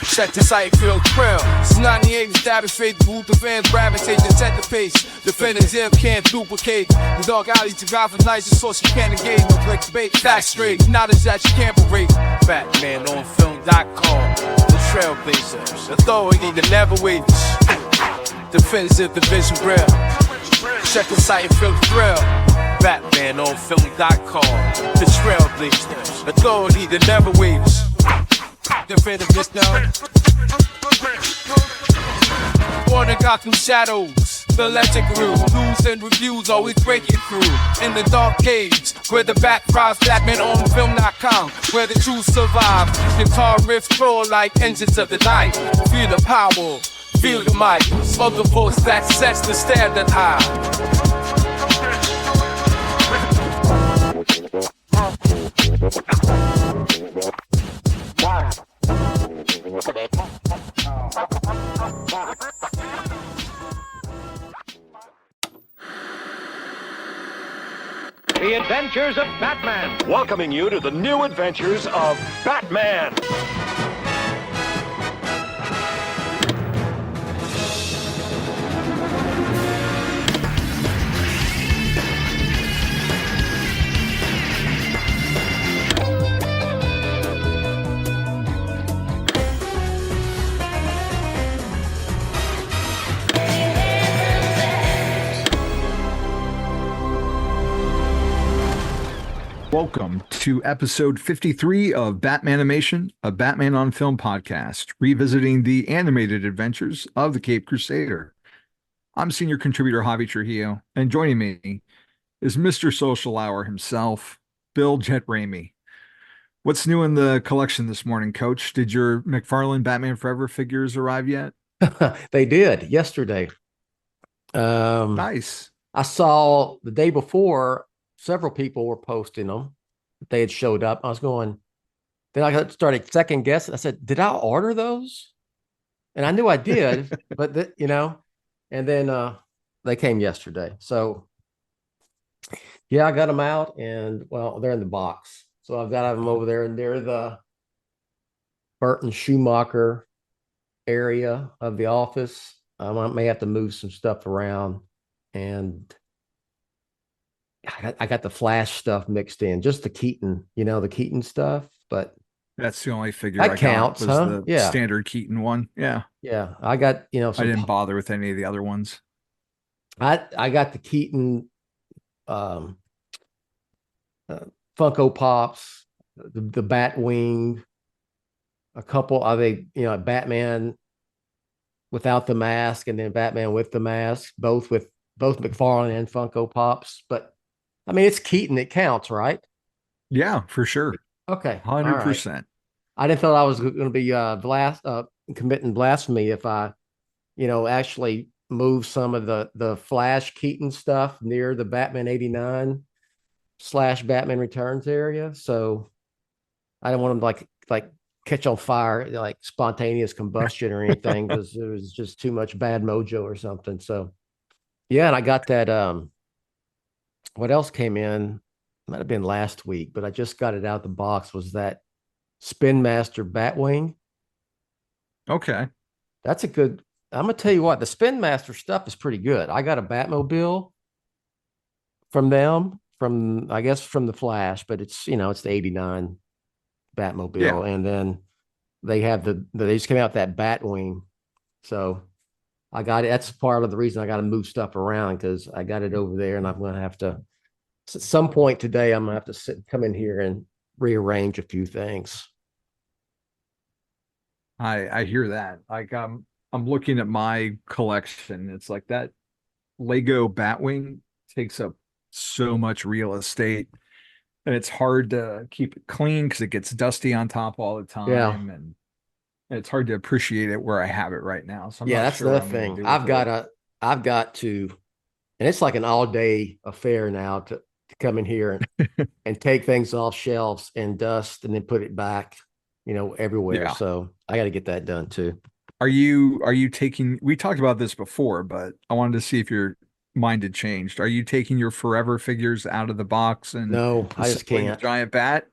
Check the site, feel thrill. It's 98 and stabbing fate. The booth, the fans gravitate to set the pace. Definitive can't duplicate. The dog alley to drive for nights, so she can't engage. No clickbait, back straight. Knowledge that you can't berate. BatmanOnFilm.com. The trailblazer. Authority that never waits. Definitive division grill. Check the site and feel thrill. BatmanOnFilm.com. The trailblazer. Authority that never waits. Definitive now. Warning Gotham shadows. The electric room. News and reviews always breaking through. In the dark caves, where the bat fries. BatmanOnFilm.com. Where the truth survive. Guitar riffs flow like engines of the night. Feel the power. Feel the might. Of the voice that sets the standard high. The Adventures of Batman, welcoming you to the new adventures of Batman. Welcome to episode 53 of BATMANIMATION, a Batman on Film podcast, revisiting the animated adventures of the Caped Crusader. I'm senior contributor Javi Trujillo, and joining me is Mr. Social Hour himself, Bill Jett Ramey. What's new in the collection this morning, Coach? Did your McFarlane Batman Forever figures arrive yet? They did yesterday. Nice. I saw the day before several people were posting them. They had showed up. I was going, then I started second guessing. I said, did I order those? And I knew I did, but and then they came yesterday. So yeah, I got them out and well, they're in the box. So I've got them over there and they're the Burton Schumacher area of the office. I may have to move some stuff around, and I got the Flash stuff mixed in, just the Keaton, the Keaton stuff, but that's the only figure that I counts, got was huh? the standard Keaton one. Yeah. Yeah. I got, I didn't bother with any of the other ones. I got the Keaton Funko Pops, the Batwing, a couple of Batman without the mask and then Batman with the mask, both McFarlane and Funko Pops. But I mean, it's Keaton. It counts, right? Yeah, for sure. Okay. 100%. Right. I didn't feel I was going to be committing blasphemy if I, actually move some of the Flash Keaton stuff near the Batman 89 / Batman Returns area. So I didn't want them to like catch on fire, like spontaneous combustion or anything, because it was just too much bad mojo or something. So yeah, and I got that. What else came in? Might have been last week, but I just got it out of the box. Was that Spin Master Batwing? Okay, that's a good. I'm gonna tell you what, the Spin Master stuff is pretty good. I got a Batmobile from them, from the Flash, but it's it's the '89 Batmobile, yeah. And then they have they just came out with that Batwing, so I got it. That's part of the reason I got to move stuff around, because I got it over there and I'm going to have to, at some point today, I'm going to have to come in here and rearrange a few things. I hear that. Like I'm looking at my collection. It's like that Lego Batwing takes up so much real estate, and it's hard to keep it clean because it gets dusty on top all the time. Yeah. And it's hard to appreciate it where I have it right now. So that's the thing. I've got to, and it's like an all day affair now to come in here and take things off shelves and dust and then put it back, everywhere. Yeah. So I got to get that done too. Are you taking, we talked about this before, but I wanted to see if your mind had changed. Are you taking your Forever figures out of the box and no, I just can't. Giant bat?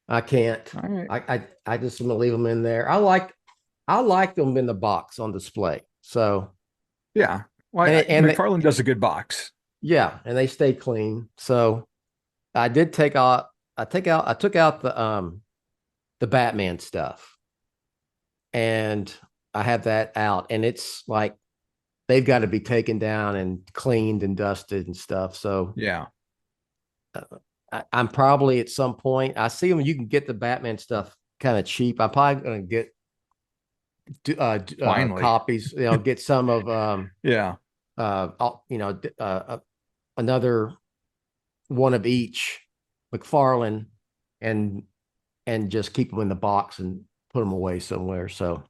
I can't. All right. I just want to leave them in there. I like I like them in the box on display. So Yeah. Well, and McFarlane does a good box. yeah, and they stay clean. So I did take out. I took out the Batman stuff, and I have that out, and it's like they've got to be taken down and cleaned and dusted and stuff. So Yeah. I'm probably at some point. I see them. You can get the Batman stuff kind of cheap. I'm probably going to get Finally. copies. Get some of Yeah. another one of each McFarlane and just keep them in the box and put them away somewhere. So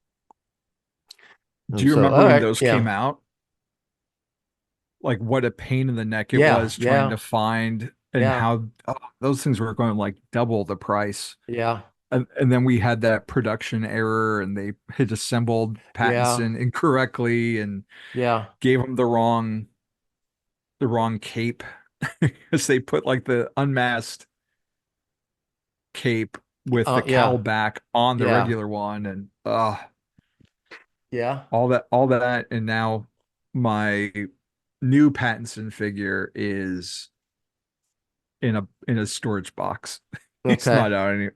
Do you so, remember all when right, those yeah. came out? Like what a pain in the neck it Yeah, was trying yeah, to find, and yeah, how those things were going like double the price. yeah, And then we had that production error, and they had assembled yeah, Pattinson incorrectly and yeah. gave him the wrong cape because they put like the unmasked cape with the cowl Yeah, back on the yeah, regular one, and yeah. all that, and now my new Pattinson figure is in a storage box. It's Okay. not out any.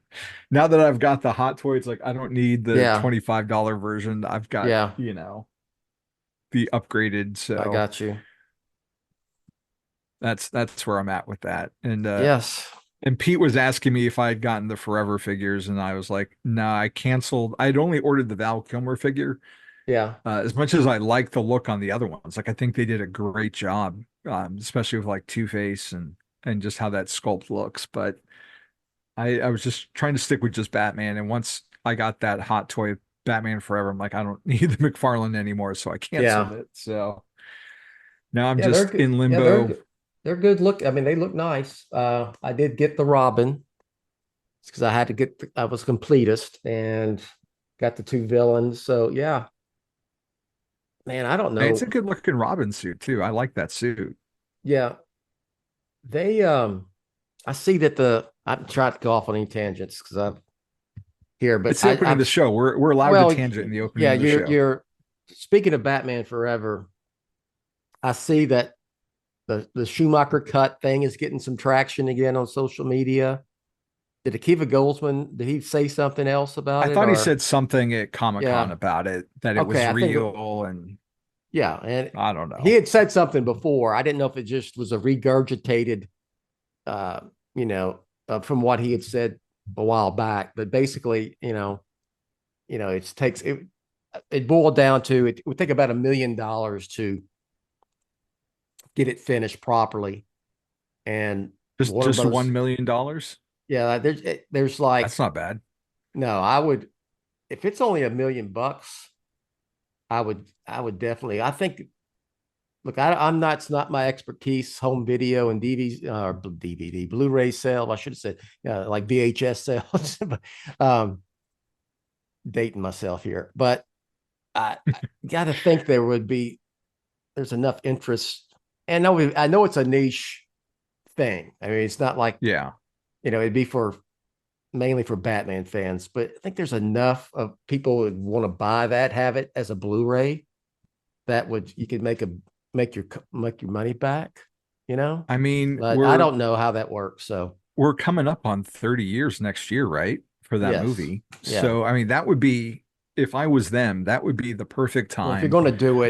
Now that I've got the Hot Toys, like I don't need the Yeah, $25 version. I've got, yeah. the upgraded. I So got you. that's where I'm at with that. Yes. And Pete was asking me if I had gotten the Forever figures, and I was like, no, I canceled. I'd only ordered the Val Kilmer figure. Yeah. As much as I like the look on the other ones, like I think they did a great job, especially with like Two-Face and just how that sculpt looks. But I was just trying to stick with just Batman. And once I got that Hot Toy Batman Forever, I'm like, I don't need the McFarlane anymore, so I canceled Yeah. it. So now I'm Yeah, they're just good. in Yeah, limbo. they're good look. I mean, they look nice. I did get the Robin because I had to get I was completist and got the two villains. So yeah, man, I don't It's know. a good looking Robin suit too. I like that suit. Yeah, they I see that I'm trying to go off on any tangents because I'm here, but It's the opening of I've the show. We're allowed to well, tangent in the opening yeah, of the show. you're speaking of Batman Forever. I see that the Schumacher cut thing is getting some traction again on social media. Did Akiva Goldsman, did he say something else I about it? thought he Or said something at Comic-Con yeah, about it, that it was okay, I think real, and yeah, and I don't he know. had said something before. I didn't know if it just was a regurgitated, uh, from what he had said a while back. But basically, it takes it boiled down to it would take about $1 million to get it finished properly. And Warner Just Brothers, $1 million. yeah, there's like That's not bad. no, I would if it's only $1 million, I would definitely. I think. Look, I'm not. It's not my expertise. Home video and DVD, Blu-ray sale. I should have said, like VHS sales. But, dating myself here, but I got to think there's enough interest. And I know it's a niche thing. I mean, it's not like Yeah. it'd be mainly for Batman fans, but I think there's enough of people who would want to buy that, have it as a Blu-ray you could make your money back, I mean, but I don't know how that works. So we're coming up on 30 years next year, right? For that yes, movie. yeah. So, I mean, that would be, if I was them, that would be the perfect Well, if time you're going to to do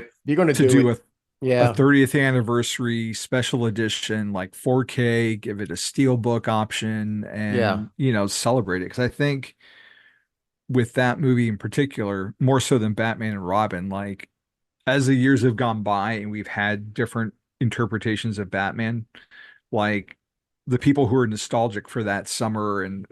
do it, a yeah, 30th anniversary special edition, like 4K, give it a steelbook option, yeah, and, celebrate it. Because I think with that movie in particular, more so than Batman and Robin, like as the years have gone by and we've had different interpretations of Batman, like the people who are nostalgic for that summer, and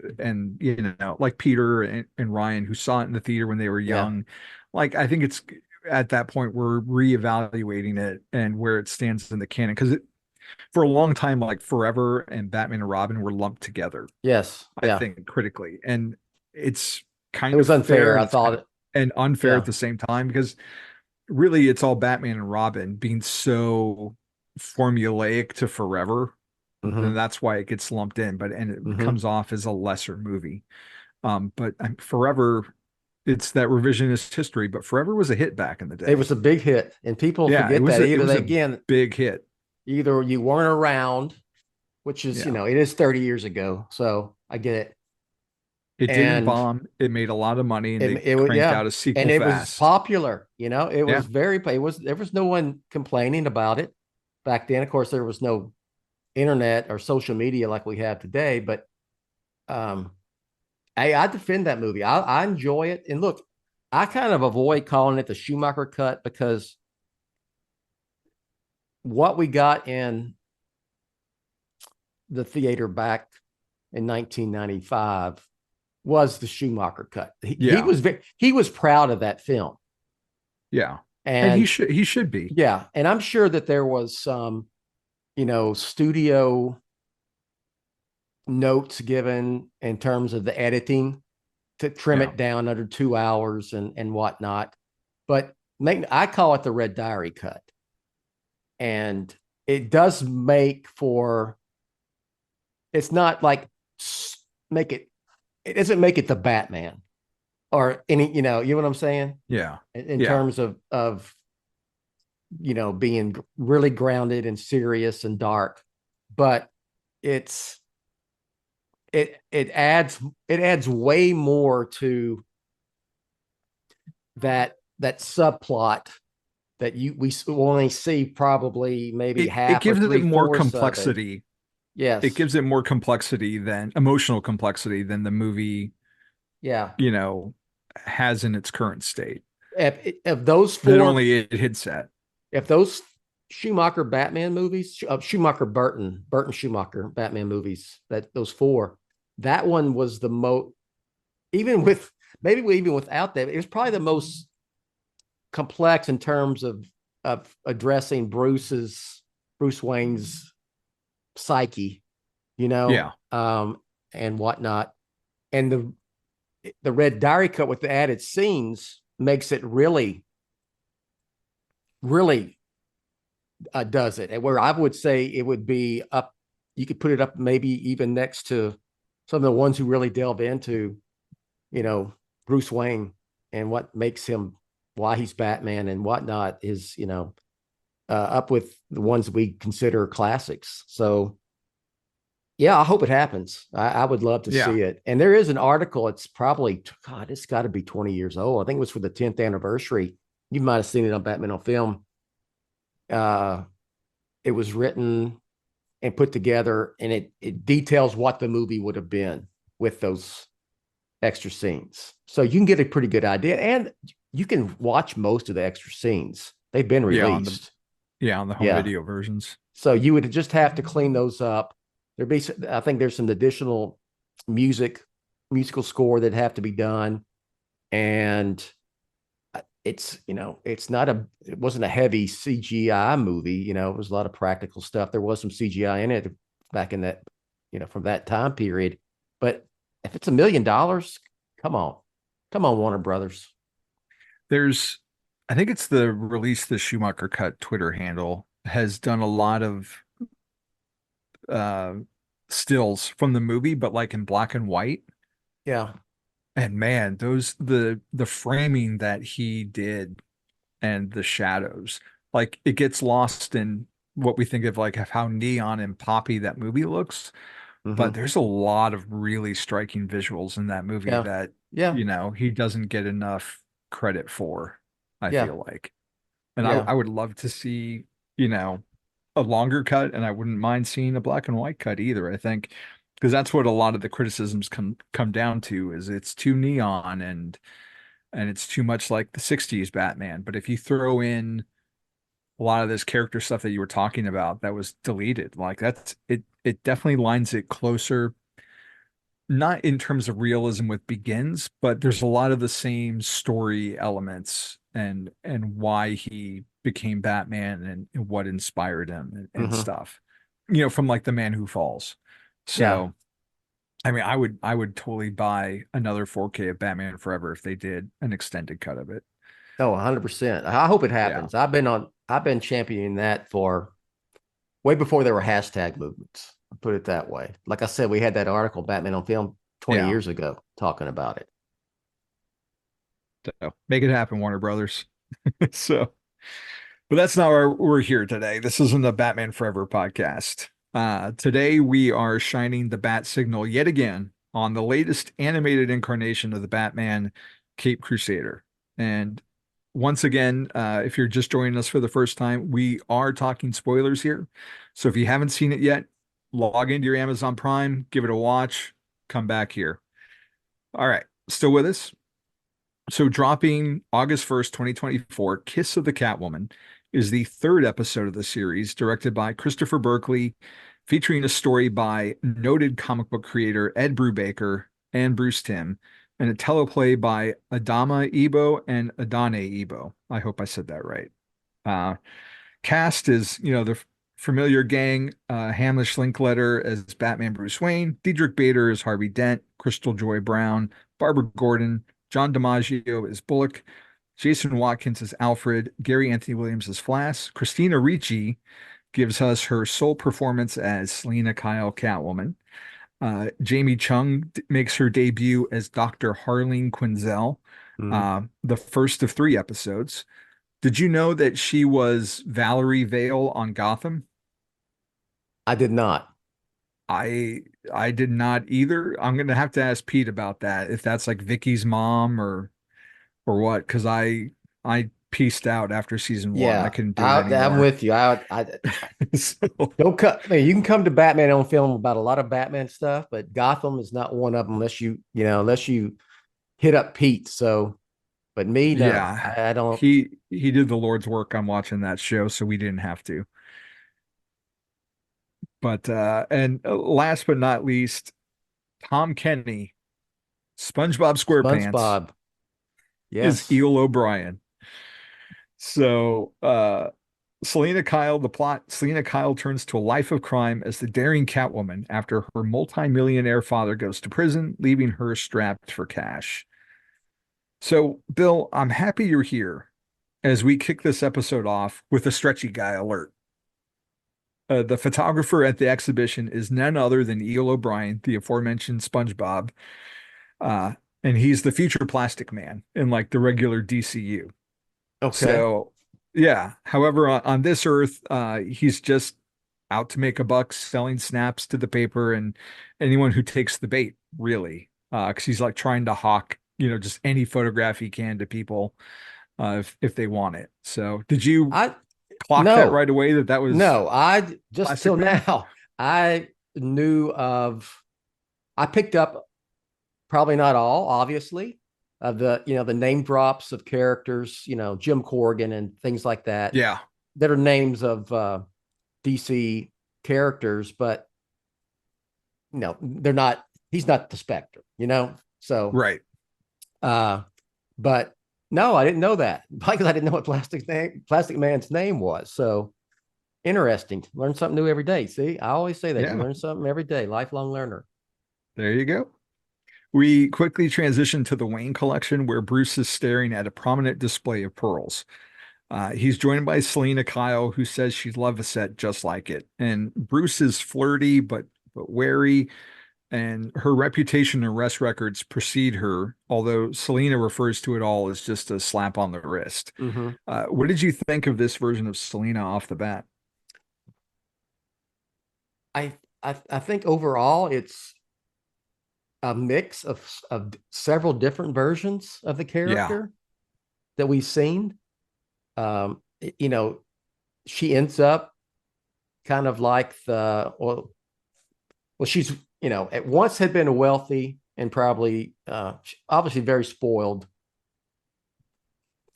like Peter and Ryan, who saw it in the theater when they were yeah, young, like I think it's at that point we're reevaluating it and where it stands in the canon, because for a long time, like Forever and Batman and Robin were lumped together, yes, I yeah. think, critically, and it's It kind of was fair, unfair. and I it's kind thought, of and unfair at yeah, the same time, because really it's all Batman and Robin being so formulaic to Forever, then hmm that's why it gets lumped in, and it hmm comes off as a lesser movie. But Forever it's that revisionist history, but Forever was a hit back in the day. It was a big hit, and people Yeah, forget that. Either they, again, big hit. Either you weren't around, which is, Yeah. it is 30 years ago. So I get it. It didn't bomb. It made a lot of money, and they cranked out a sequel and it fast. was popular. It was there was no one complaining about it back then. Of course, there was no internet or social media like we have today, but I defend that movie. I enjoy it. And look, I kind of avoid calling it the Schumacher cut, because what we got in the theater back in 1995 was the Schumacher cut. He was proud of that film. Yeah. And he should be. Yeah. And I'm sure that there was some, studio notes given in terms of the editing to trim it down under 2 hours and whatnot. But I call it the Red Diary cut. And it does make for, it's not like it doesn't make it the Batman or any, you know what I'm saying? Yeah. In terms of, being really grounded and serious and dark, but it adds way more to that subplot that we only see probably maybe half. It gives it more three-fourths complexity. Yes. It gives it more complexity emotional complexity than the movie, has in its current state. If those four, that only it hits at. If those Schumacher Batman movies, Burton Schumacher Batman movies, those four, that one was the most, even without that, it was probably the most complex in terms of addressing Bruce Wayne's psyche, and whatnot. And the Red Diary cut with the added scenes makes it really does it. And where I would say it would be up, you could put it up maybe even next to some of the ones who really delve into, Bruce Wayne and what makes him, why he's Batman and whatnot, is, up with the ones we consider classics. So yeah, I hope it happens. I would love to see it. And there is an article. It's probably, it's got to be 20 years old. I think it was for the 10th anniversary. You might have seen it on Batman on Film. It was written and put together, and it details what the movie would have been with those extra scenes. So you can get a pretty good idea, and you can watch most of the extra scenes. They've been released. On the home video versions. So you would just have to clean those up. I think there's some additional musical score that have to be done. And it wasn't a heavy CGI movie. It was a lot of practical stuff. There was some CGI in it back in that, from that time period. But if it's $1 million, come on, Warner Brothers. I think it's the Release the Schumacher Cut Twitter handle has done a lot of stills from the movie, but like in black and white. Yeah. And man, the framing that he did and the shadows, like it gets lost in what we think of like how neon and poppy that movie looks. Mm-hmm. But there's a lot of really striking visuals in that movie that he doesn't get enough credit for, I feel like. And I would love to see, a longer cut, and I wouldn't mind seeing a black and white cut either. I think because that's what a lot of the criticisms come down to, is it's too neon and it's too much like the 60s Batman. But if you throw in a lot of this character stuff that you were talking about that was deleted, like it definitely lines it closer, not in terms of realism with Begins, but there's a lot of the same story elements and why he became Batman and what inspired him and stuff, from like The Man Who Falls. So, I mean, I would totally buy another 4K of Batman Forever if they did an extended cut of it. Oh, 100%. I hope it happens. Yeah. I've been championing that for way before there were hashtag movements. I'll put it that way. Like I said, we had that article, Batman on Film, 20 years ago, talking about it. So make it happen, Warner Brothers. So, but that's not why we're here today. This isn't the Batman Forever podcast. Today we are shining the bat signal yet again on the latest animated incarnation of the Batman, Cape Crusader. And once again, if you're just joining us for the first time, we are talking spoilers here. So if you haven't seen it yet, log into your Amazon Prime, give it a watch, come back here. All right, still with us? So dropping August 1st, 2024, Kiss of the Catwoman is the third episode of the series, directed by Christopher Berkeley, featuring a story by noted comic book creator Ed Brubaker and Bruce Timm, and a teleplay by Adama Ebo and Adane Ebo. I hope I said that right. Cast is, the familiar gang, Hamish Linkletter as Batman Bruce Wayne, Diedrich Bader as Harvey Dent, Crystal Joy Brown, Barbara Gordon, John DiMaggio as Bullock, Jason Watkins as Alfred, Gary Anthony Williams as Flash, Christina Ricci gives us her sole performance as Selina Kyle Catwoman. Jamie Chung makes her debut as Dr. Harleen Quinzel, the first of 3 episodes. Did you know that she was Valerie Vale on Gotham? I did not. I did not either. I'm gonna have to ask Pete about that, if that's like Vicky's mom or what, because I pieced out after season 1. I couldn't do it anymore. I'm with you. So, Don't cut. I mean, you can come to Batman on film about a lot of Batman stuff, but Gotham is not one of them unless you hit up Pete. So, but me, no, yeah, I don't. He did the Lord's work on watching that show, so we didn't have to. But and last but not least, Tom Kenny, SpongeBob SquarePants, SpongeBob, yes, is Eel O'Brien. So Selina Kyle turns to a life of crime as the daring Catwoman after her multi-millionaire father goes to prison, leaving her strapped for cash. So, Bill, I'm happy you're here as we kick this episode off with a stretchy guy alert. The photographer at the exhibition is none other than Eel O'Brien, the aforementioned SpongeBob, and he's the future Plastic Man in like the regular DCU. okay. So, yeah. However, on this Earth, he's just out to make a buck selling snaps to the paper and anyone who takes the bait, really, because he's like trying to hawk, just any photograph he can to people, if they want it. So, did you clock that right away that was I just till now I knew of. I picked up, probably not all, obviously, of the the name drops of characters, Jim Corrigan and things like that. Yeah, that are names of DC characters, but they're not. He's not the Spectre, So right. But no, I didn't know that because I didn't know what Plastic Man's name was. So interesting. Learn something new every day. See, I always say that you learn something every day. Lifelong learner. There you go. We quickly transition to the Wayne collection where Bruce is staring at a prominent display of pearls. He's joined by Selina Kyle, who says she'd love a set just like it. And Bruce is flirty but wary, and her reputation and arrest records precede her, although Selina refers to it all as just a slap on the wrist. Mm-hmm. What did you think of this version of Selina off the bat? I think overall it's a mix of several different versions of the character that we've seen. She ends up kind of like she's at once had been a wealthy and probably obviously very spoiled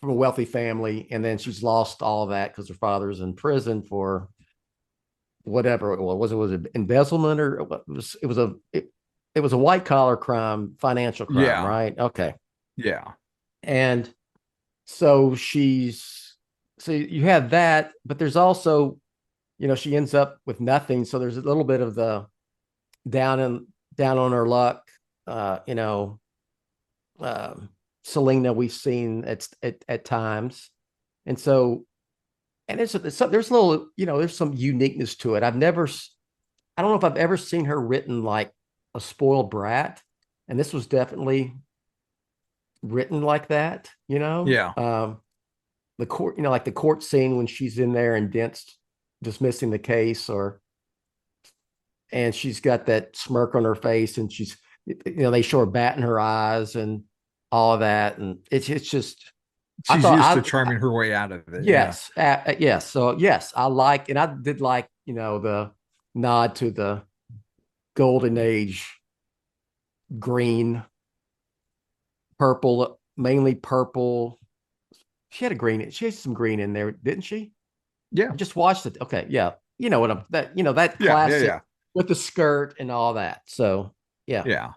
from a wealthy family, and then she's lost all of that because her father's in prison for whatever it was. Was it embezzlement or it was a white collar crime, financial crime, right? Okay. Yeah. And so you have that, but there's also, she ends up with nothing. So there's a little bit of the down on her luck, Selina we've seen at times. And so, and there's a little, there's some uniqueness to it. I don't know if I've ever seen her written like a spoiled brat. And this was definitely written like that, Yeah. The court, like the court scene when she's in there and Dent's dismissing the case, and she's got that smirk on her face, and she's, they show her batting her eyes and all of that, and it's just, She's used to charming her way out of it. Yes, yes. So yes, and I did like, the nod to the golden age green, purple, mainly purple. She had some green in there, didn't she? Yeah. I just watched it. Okay, yeah. You know what that classic with the skirt and all that. So yeah. Yeah.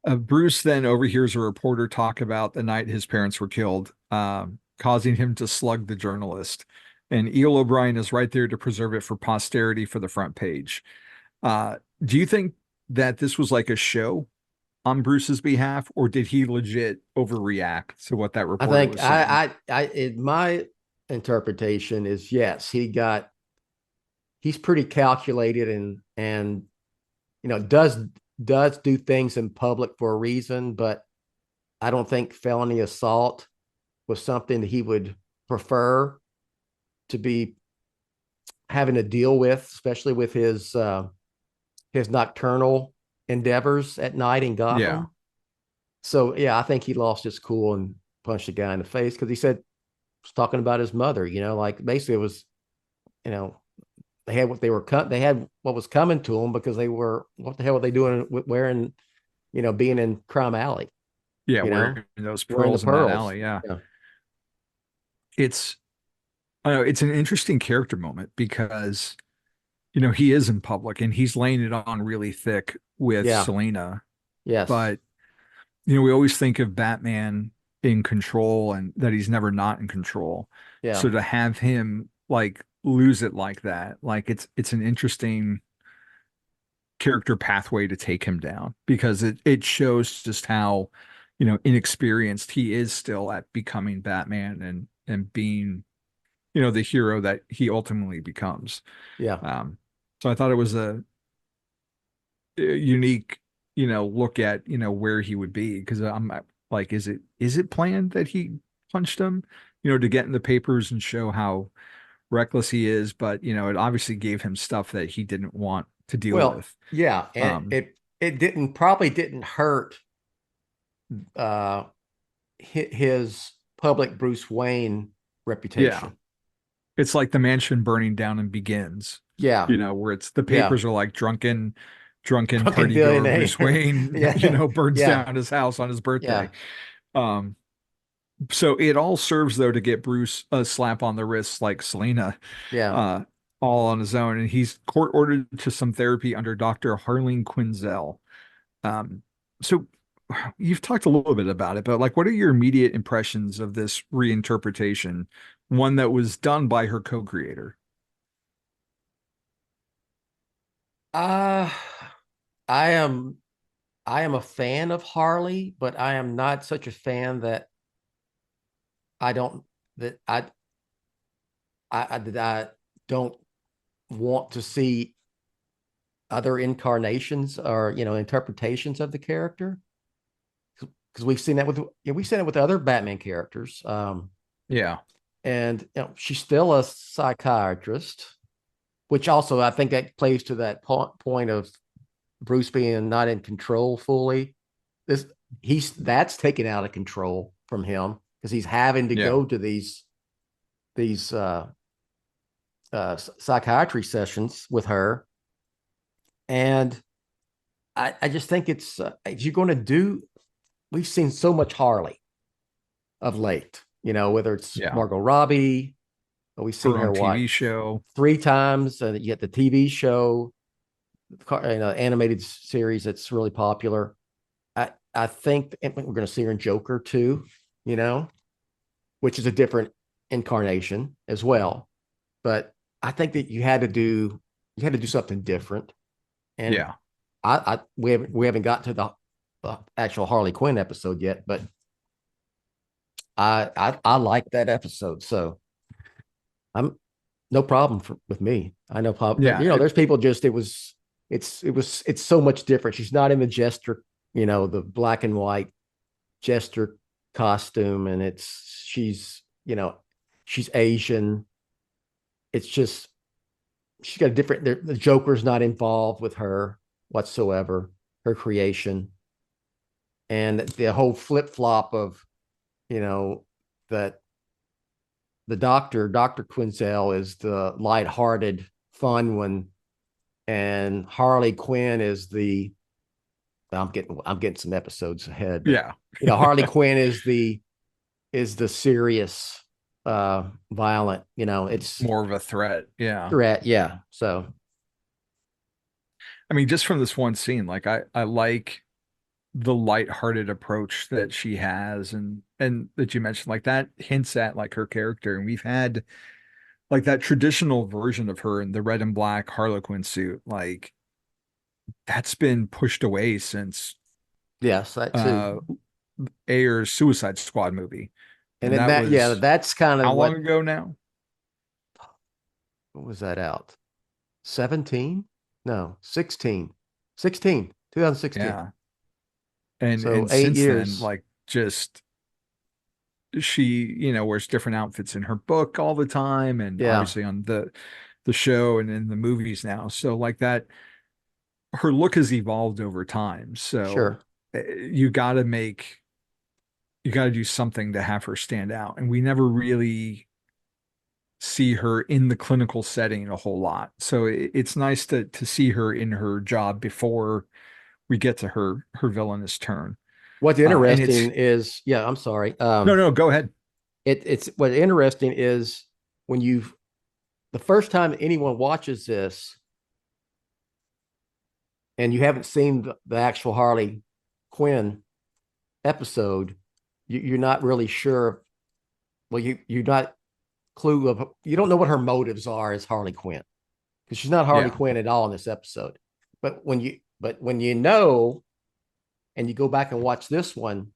Bruce then overhears a reporter talk about the night his parents were killed, causing him to slug the journalist. And Eel O'Brien is right there to preserve it for posterity for the front page. Do you think that this was like a show on Bruce's behalf, or did he legit overreact to what that reporter was saying? In my interpretation is yes, he's pretty calculated and does do things in public for a reason, but I don't think felony assault was something that he would prefer to be having to deal with, especially with his nocturnal endeavors at night in Gotham. Yeah. So yeah, I think he lost his cool and punched the guy in the face because he said, was talking about his mother, like basically it was, they had what was coming to them because what the hell were they doing wearing, being in Crime Alley? Yeah, wearing those pearls in that alley. Yeah. I know it's an interesting character moment because, he is in public and he's laying it on really thick with Selena. Yes. But, we always think of Batman in control and that he's never not in control. Yeah. So to have him like lose it like that, like it's an interesting character pathway to take him down because it shows just how, inexperienced he is still at becoming Batman and being, the hero that he ultimately becomes. Yeah. So I thought it was a unique, look at, where he would be because I'm like, is it planned that he punched him, to get in the papers and show how reckless he is? But, it obviously gave him stuff that he didn't want to deal with. Yeah. And it probably didn't hurt his public Bruce Wayne reputation. Yeah. It's like the mansion burning down and Begins. Yeah. Where it's the papers are like drunken party goer Bruce Wayne, burns down his house on his birthday. Yeah. So it all serves though to get Bruce a slap on the wrist like Selena. Yeah. All on his own. And he's court ordered to some therapy under Dr. Harleen Quinzel. So you've talked a little bit about it, but like, what are your immediate impressions of this reinterpretation, one that was done by her co-creator? I am a fan of Harley, but I am not such a fan that I don't want to see other incarnations or interpretations of the character, because we've seen that with other Batman characters. And she's still a psychiatrist, which also I think that plays to that point of Bruce being not in control fully. That's taken out of control from him because he's having to go to these psychiatry sessions with her. And I just think it's you're going to do. We've seen so much Harley of late, whether it's Margot Robbie, but we've seen her TV show 3 times. You get the TV show, animated series that's really popular. I think we're going to see her in Joker too, which is a different incarnation as well. But I think that you had to do something different. And we haven't gotten to the actual Harley Quinn episode yet, but I like that episode. So I'm no problem with me. I know problem. There's people it's so much different. She's not in the Jester, the black and white jester costume, and she's she's Asian. It's just she's got a different. The Joker's not involved with her whatsoever. Her creation, and the whole flip flop of that the Dr. Quinzel is the lighthearted, fun one, and Harley Quinn is the I'm getting some episodes ahead. But, Yeah. Harley Quinn is the serious, violent. It's More of a threat. Yeah. threat. Yeah. So I mean, just from this one scene, like I like the lighthearted approach that she has, and that you mentioned, like that hints at like her character. And we've had like that traditional version of her in the red and black Harlequin suit, like that's been pushed away since yes, that too. Ayer's Suicide Squad movie. And then that was that's kind of how long ago now? What was that out? 17? No, 16. 16, 2016. Yeah. And So and 8 since years. then, like just she, wears different outfits in her book all the time, and Yeah. obviously on the show and in the movies now. So like that, her look has evolved over time. So Sure. you gotta do something to have her stand out. And we never really see her in the clinical setting a whole lot. So it's nice to see her in her job before we get to her villainous turn. What's And interesting is, I'm sorry. no, go ahead. It's what's interesting is when the first time anyone watches this and you haven't seen the actual Harley Quinn episode, you're not really sure. Well, you're not you don't know what her motives are as Harley Quinn, because she's not Harley Quinn at all in this episode. But when you know, and you go back and watch this one,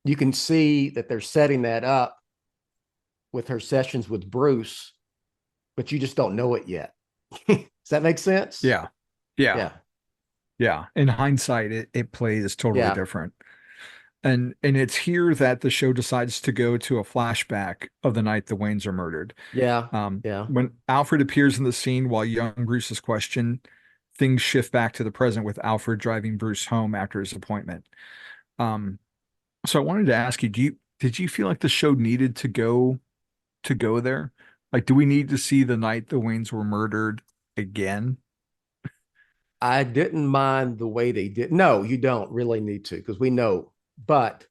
you can see that they're setting that up with her sessions with Bruce, but you just don't know it yet. Does that make sense? Yeah. In hindsight, it plays totally different. And it's here that the show decides to go to a flashback of the night the Waynes are murdered. Yeah. When Alfred appears in the scene while young Bruce is questioned, things shift back to the present with Alfred driving Bruce home after his appointment. So I wanted to ask you, did you feel like the show needed to go there? Like, do we need to see the night the Waynes were murdered again? I didn't mind the way they did. No, you don't really need to, because we know. But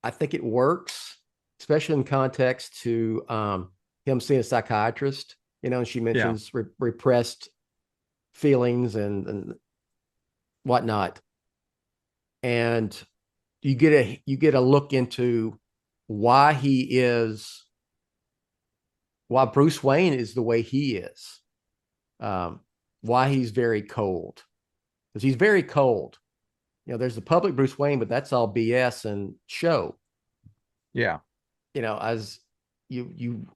I think it works, especially in context to him seeing a psychiatrist. And she mentions repressed feelings and whatnot, and you get a look into why Bruce Wayne is the way he is, why he's very cold, because he's very cold. There's the public Bruce Wayne, but that's all BS and show. Yeah. As you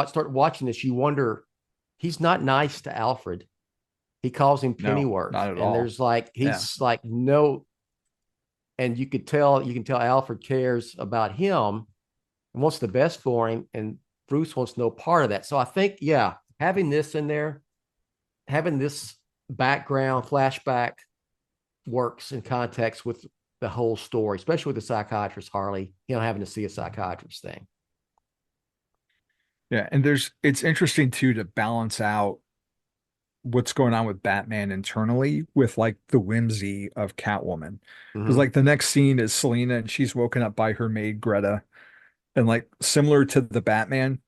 start watching this, you wonder, he's not nice to Alfred. He calls him Pennyworth. No, not at and all. There's like, he's like, no. And you can tell Alfred cares about him and wants the best for him. And Bruce wants no part of that. So I think, having this in there, having this background flashback works in context with the whole story, especially with the psychiatrist Harley, having to see a psychiatrist thing. Yeah, and it's interesting too to balance out what's going on with Batman internally with like the whimsy of Catwoman. Because like the next scene is Selina and she's woken up by her maid Greta, and like similar to the Batman,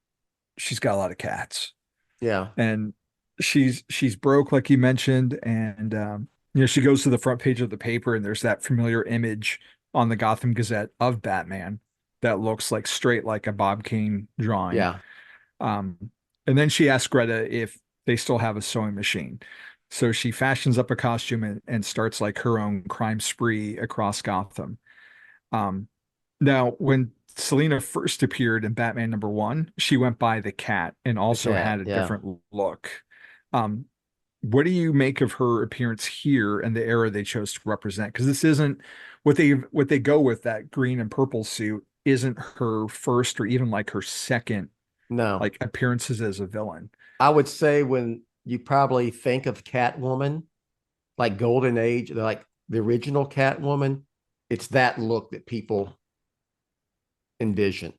she's got a lot of cats. Yeah, and she's broke, like you mentioned, and she goes to the front page of the paper and there's that familiar image on the Gotham Gazette of Batman that looks like straight like a Bob Kane drawing. Yeah. And then she asks Greta if they still have a sewing machine. So she fashions up a costume and starts like her own crime spree across Gotham. Now, when Selina first appeared in Batman #1, she went by the cat and also had a different look. what do you make of her appearance here and the era they chose to represent? Because this isn't what they go with. That green and purple suit isn't her first or even like her second No, like appearances as a villain. I would say when you probably think of Catwoman, like Golden Age, like the original Catwoman, it's that look that people envision.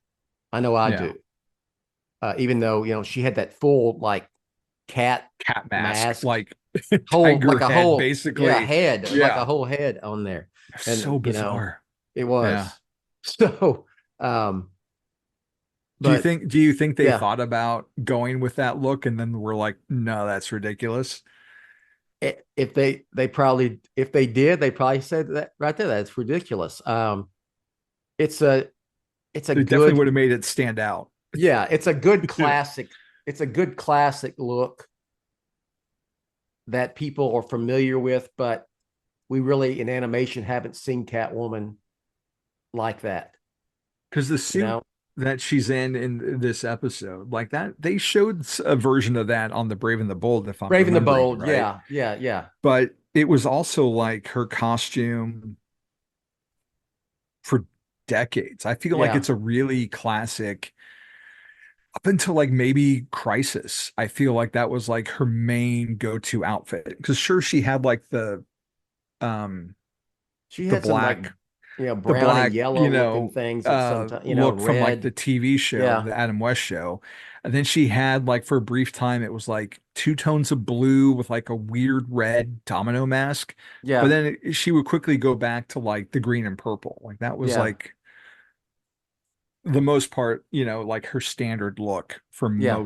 I know I Yeah. do. Even though, she had that full like cat Cat mask, mask, like whole tiger like a head, whole basically. head, like a Yeah. whole head on there. So And bizarre. it Yeah. was. So um but Do you think they yeah, thought about going with that look and then we're like, no, that's ridiculous? if they probably, if they did, they probably said that right there. That's ridiculous. It's a it's a It definitely would good, have made it stand out. yeah, it's a good Yeah. classic. It's a good classic look that people are familiar with, but we really in animation haven't seen Catwoman like that. Because the You suit know, that she's in this episode, like that, they showed a version of that on the Brave and the Bold, if I'm Brave and the remembering Bold. right. Yeah, yeah, yeah, But it was also like her costume for decades. I feel like yeah. it's a really classic up until like maybe Crisis. I feel like that was like her main go-to outfit. Because sure, she had like um She the had some like, black the brown and black, yellow looking things at some time. look from like Red. the TV show, Yeah, the Adam West show. And then she had like for a brief time, it was like two tones of blue with like a weird red domino mask. But yeah, then she would quickly go back to like the green and purple. Like that was yeah, like the most part, like her standard look for yeah.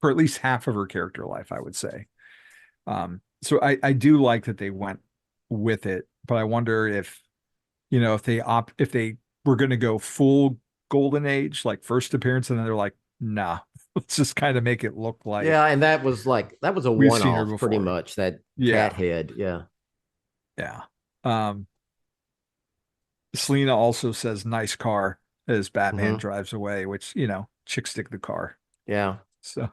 for at least half of her character life, I would say. So I do like that they went with it, but I wonder if they were going to go full golden age, like first appearance, and then they're like, nah, let's just kind of make it look like Yeah, and that was a we've seen her one-off pretty before. much, that cat Yeah, head. Yeah. yeah. Um, Selena also says nice car as Batman Hmm. drives away, which, chicks stick the car. Yeah. So,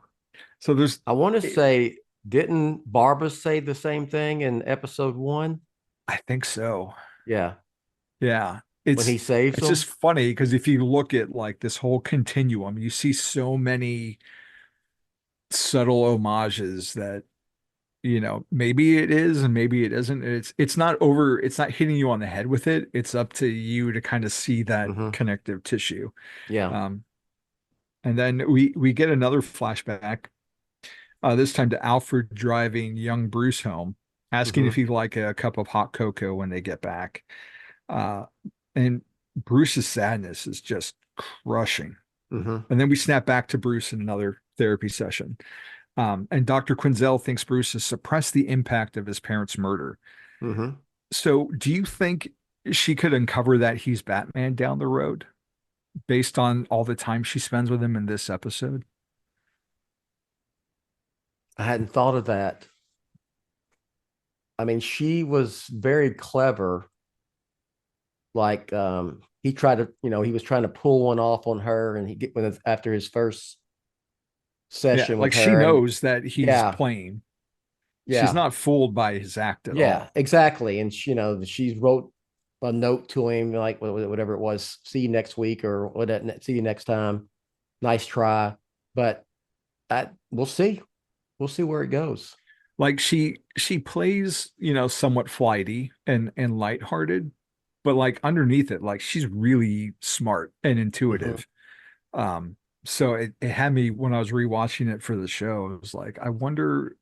so there's, I want to it- say, didn't Barbara say the same thing in episode 1? I think so. Yeah. Yeah. When he saves It's just them. funny because if you look at like this whole continuum, you see so many subtle homages that maybe it is and maybe it isn't. It's not hitting you on the head with it. It's up to you to kind of see that Hmm. connective tissue. Yeah. Um, and then we get another flashback, this time to Alfred driving young Bruce home, asking if Hmm. he'd like a cup of hot cocoa when they get back. Uh, and Bruce's sadness is just crushing. Hmm. And then we snap back to Bruce in another therapy session. And Dr. Quinzel thinks Bruce has suppressed the impact of his parents' murder. Hmm. So, do you think she could uncover that he's Batman down the road based on all the time she spends with him in this episode? I hadn't thought of that. I mean, she was very clever. Like, he tried to, he was trying to pull one off on her, and he get when after his first Yeah, session like with she her, and knows that he's yeah, playing. She's yeah, not fooled by his act at yeah, all. exactly. And she, she wrote a note to him like whatever it was, see you next week or what, see you next time. Nice try, but we'll see where it goes. Like she plays, somewhat flighty and lighthearted, but like underneath it, like she's really smart and Hmm. intuitive. So it had me when I was rewatching it for the show. It was like, I wonder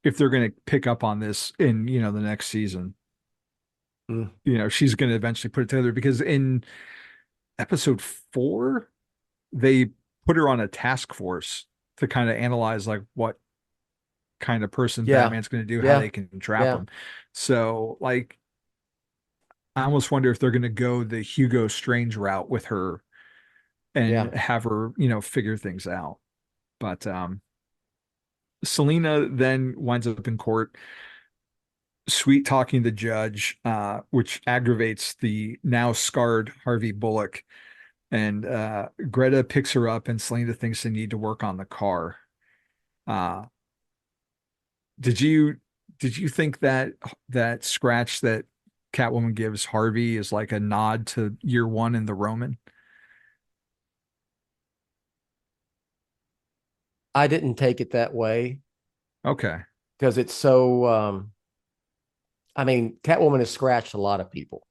if they're going to pick up on this in, the next season. Mm. She's going to eventually put it together because in episode 4, they put her on a task force to kind of analyze like what kind of person Yeah, Batman's going to do, how yeah, they can trap yeah, him. So like, I almost wonder if they're going to go the Hugo Strange route with her yeah. and have her, figure things out. But Selena then winds up in court, sweet talking the judge, which aggravates the now scarred Harvey Bullock. And Greta picks her up, and Selena thinks they need to work on the car. Uh, Did you think that that scratch that Catwoman gives Harvey is like a nod to year one in the Roman? I didn't take it that way Okay, because it's so. I mean, Catwoman has scratched a lot of people,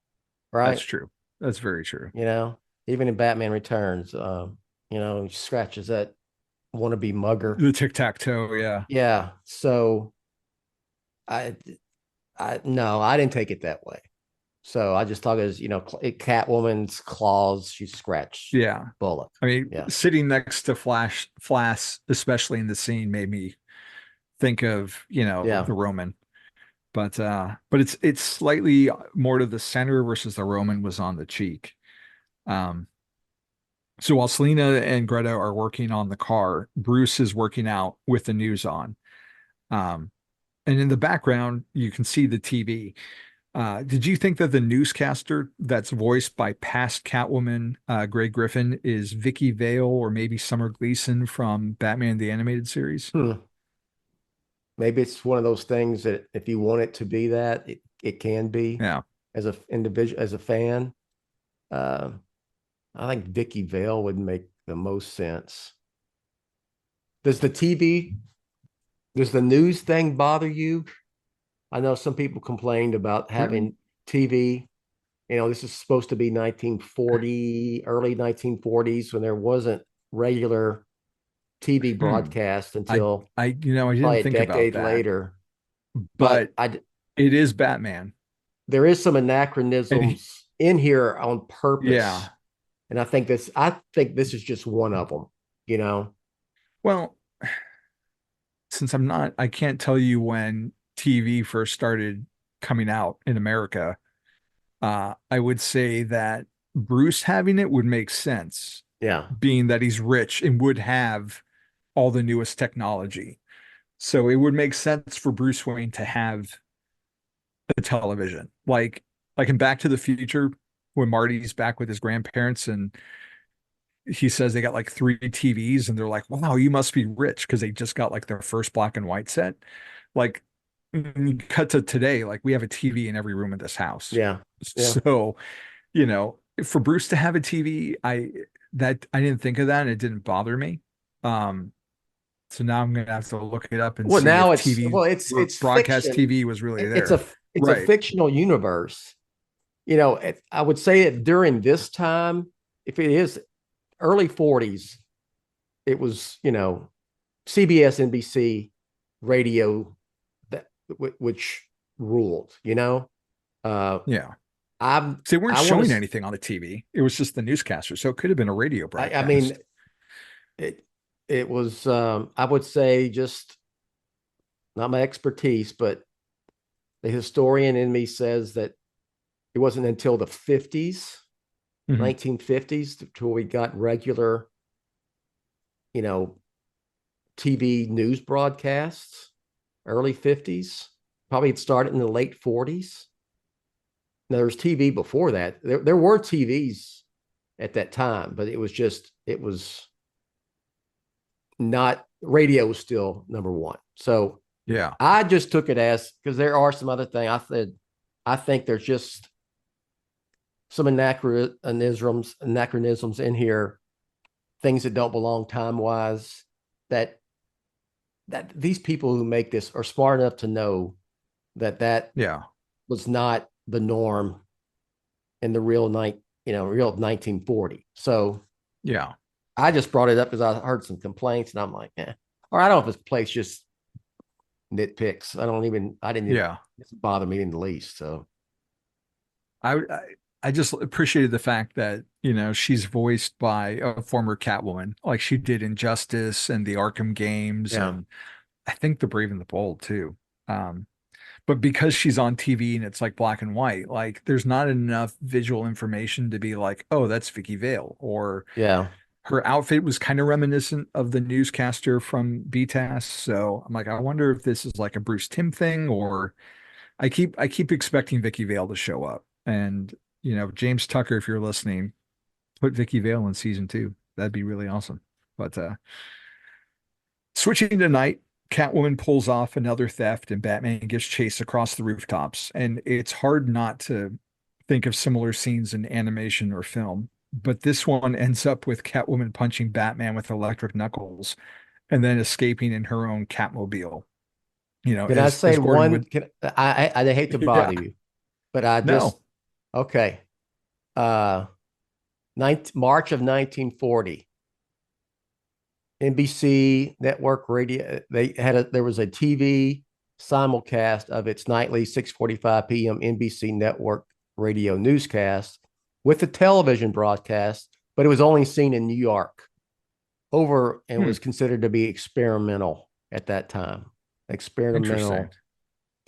that's right? true. That's very true. You know, even in Batman Returns, he scratches that wannabe mugger. The tic-tac-toe, yeah. Yeah. So I, no, I didn't take it that way. So I just thought it was, Catwoman's claws. She scratched Yeah. Bullock. I mean, Yeah. sitting next to Flash, especially in the scene, made me think of, Yeah. the Roman. But it's slightly more to the center versus the Roman was on the cheek. Um, so while Selena and Greta are working on the car, Bruce is working out with the news on. Um, and in the background, you can see the TV. Did you think that the newscaster that's voiced by past Catwoman, Greg Griffin, is Vicky Vale or maybe Summer Gleason from Batman the Animated Series? Maybe it's one of those things that if you want it to be that, it can be. Yeah. As a individual, as a fan. I think Vicky Vale would make the most sense. Does the news thing bother you? I know some people complained about having TV. This is supposed to be 1940, early 1940s when there wasn't regular TV broadcast until I didn't probably a think about decade that, later. but But it is Batman. there is some And anachronisms in here on purpose. Yeah. And I think this is just one of them. Well, since I can't tell you when TV first started coming out in America, I would say that Bruce having it would make sense, Yeah. being that he's rich and would have all the newest technology. So it would make sense for Bruce Wayne to have a television, like in Back to the Future, when Marty's back with his grandparents and he says they got like 3 TVs and they're like, wow, you must be rich because they just got like their first black and white set. Like, you cut to today, like we have a TV in every room of this house. Yeah. Yeah. So, for Bruce to have a TV, I didn't think of that and it didn't bother me. So now I'm gonna have to look it up and Well, see now if it's broadcast fiction. TV was really It's there. a Right. fictional universe. I would say that during this time, if it is early 40s, it was, CBS, NBC, radio that which ruled, Yeah. I'm So they weren't I showing wanna, anything on the TV. It was just the newscaster. So it could have been a radio broadcast. I mean, it was I would say, just not my expertise, but the historian in me says that it wasn't until the 50s, Mhm. 1950s, till we got regular, TV news broadcasts. Early 50s, probably it started in the late 40s. Now, there was TV before that. There were TVs at that time, but it was not, radio was still number one. So Yeah. I just took it as, because there are some other things. I think there's just some anachronisms in here, things that don't belong time wise, that these people who make this are smart enough to know that Yeah. was not the norm in the real 1940. So Yeah. I just brought it up because I heard some complaints and I'm like, or I don't know if this place just nitpicks. I didn't even, Yeah. it doesn't bother me in the least. So I just appreciated the fact that, she's voiced by a former Catwoman, like she did in Justice and the Arkham games, Yeah. and I think The Brave and the Bold too. But because she's on TV and it's like black and white, like there's not enough visual information to be like, oh, that's Vicky Vale, or yeah. her outfit was kind of reminiscent of the newscaster from BTAS. So I'm like, I wonder if this is like a Bruce Timm thing, or I keep expecting Vicky Vale to show up. And James Tucker, if you're listening, put Vicky Vale in season 2. That'd be really awesome. But switching to night, Catwoman pulls off another theft and Batman gets chased across the rooftops. And it's hard not to think of similar scenes in animation or film. But this one ends up with Catwoman punching Batman with electric knuckles and then escaping in her own Catmobile. You know, Can I say as Gordon one? would, I hate to bother yeah, you, but I just no, okay. Uh, March of 1940, NBC network radio. There was a TV simulcast of its nightly 6:45 p.m. NBC network radio newscast with the television broadcast, but it was only seen in New York and was considered to be experimental at that time. interesting. Experimental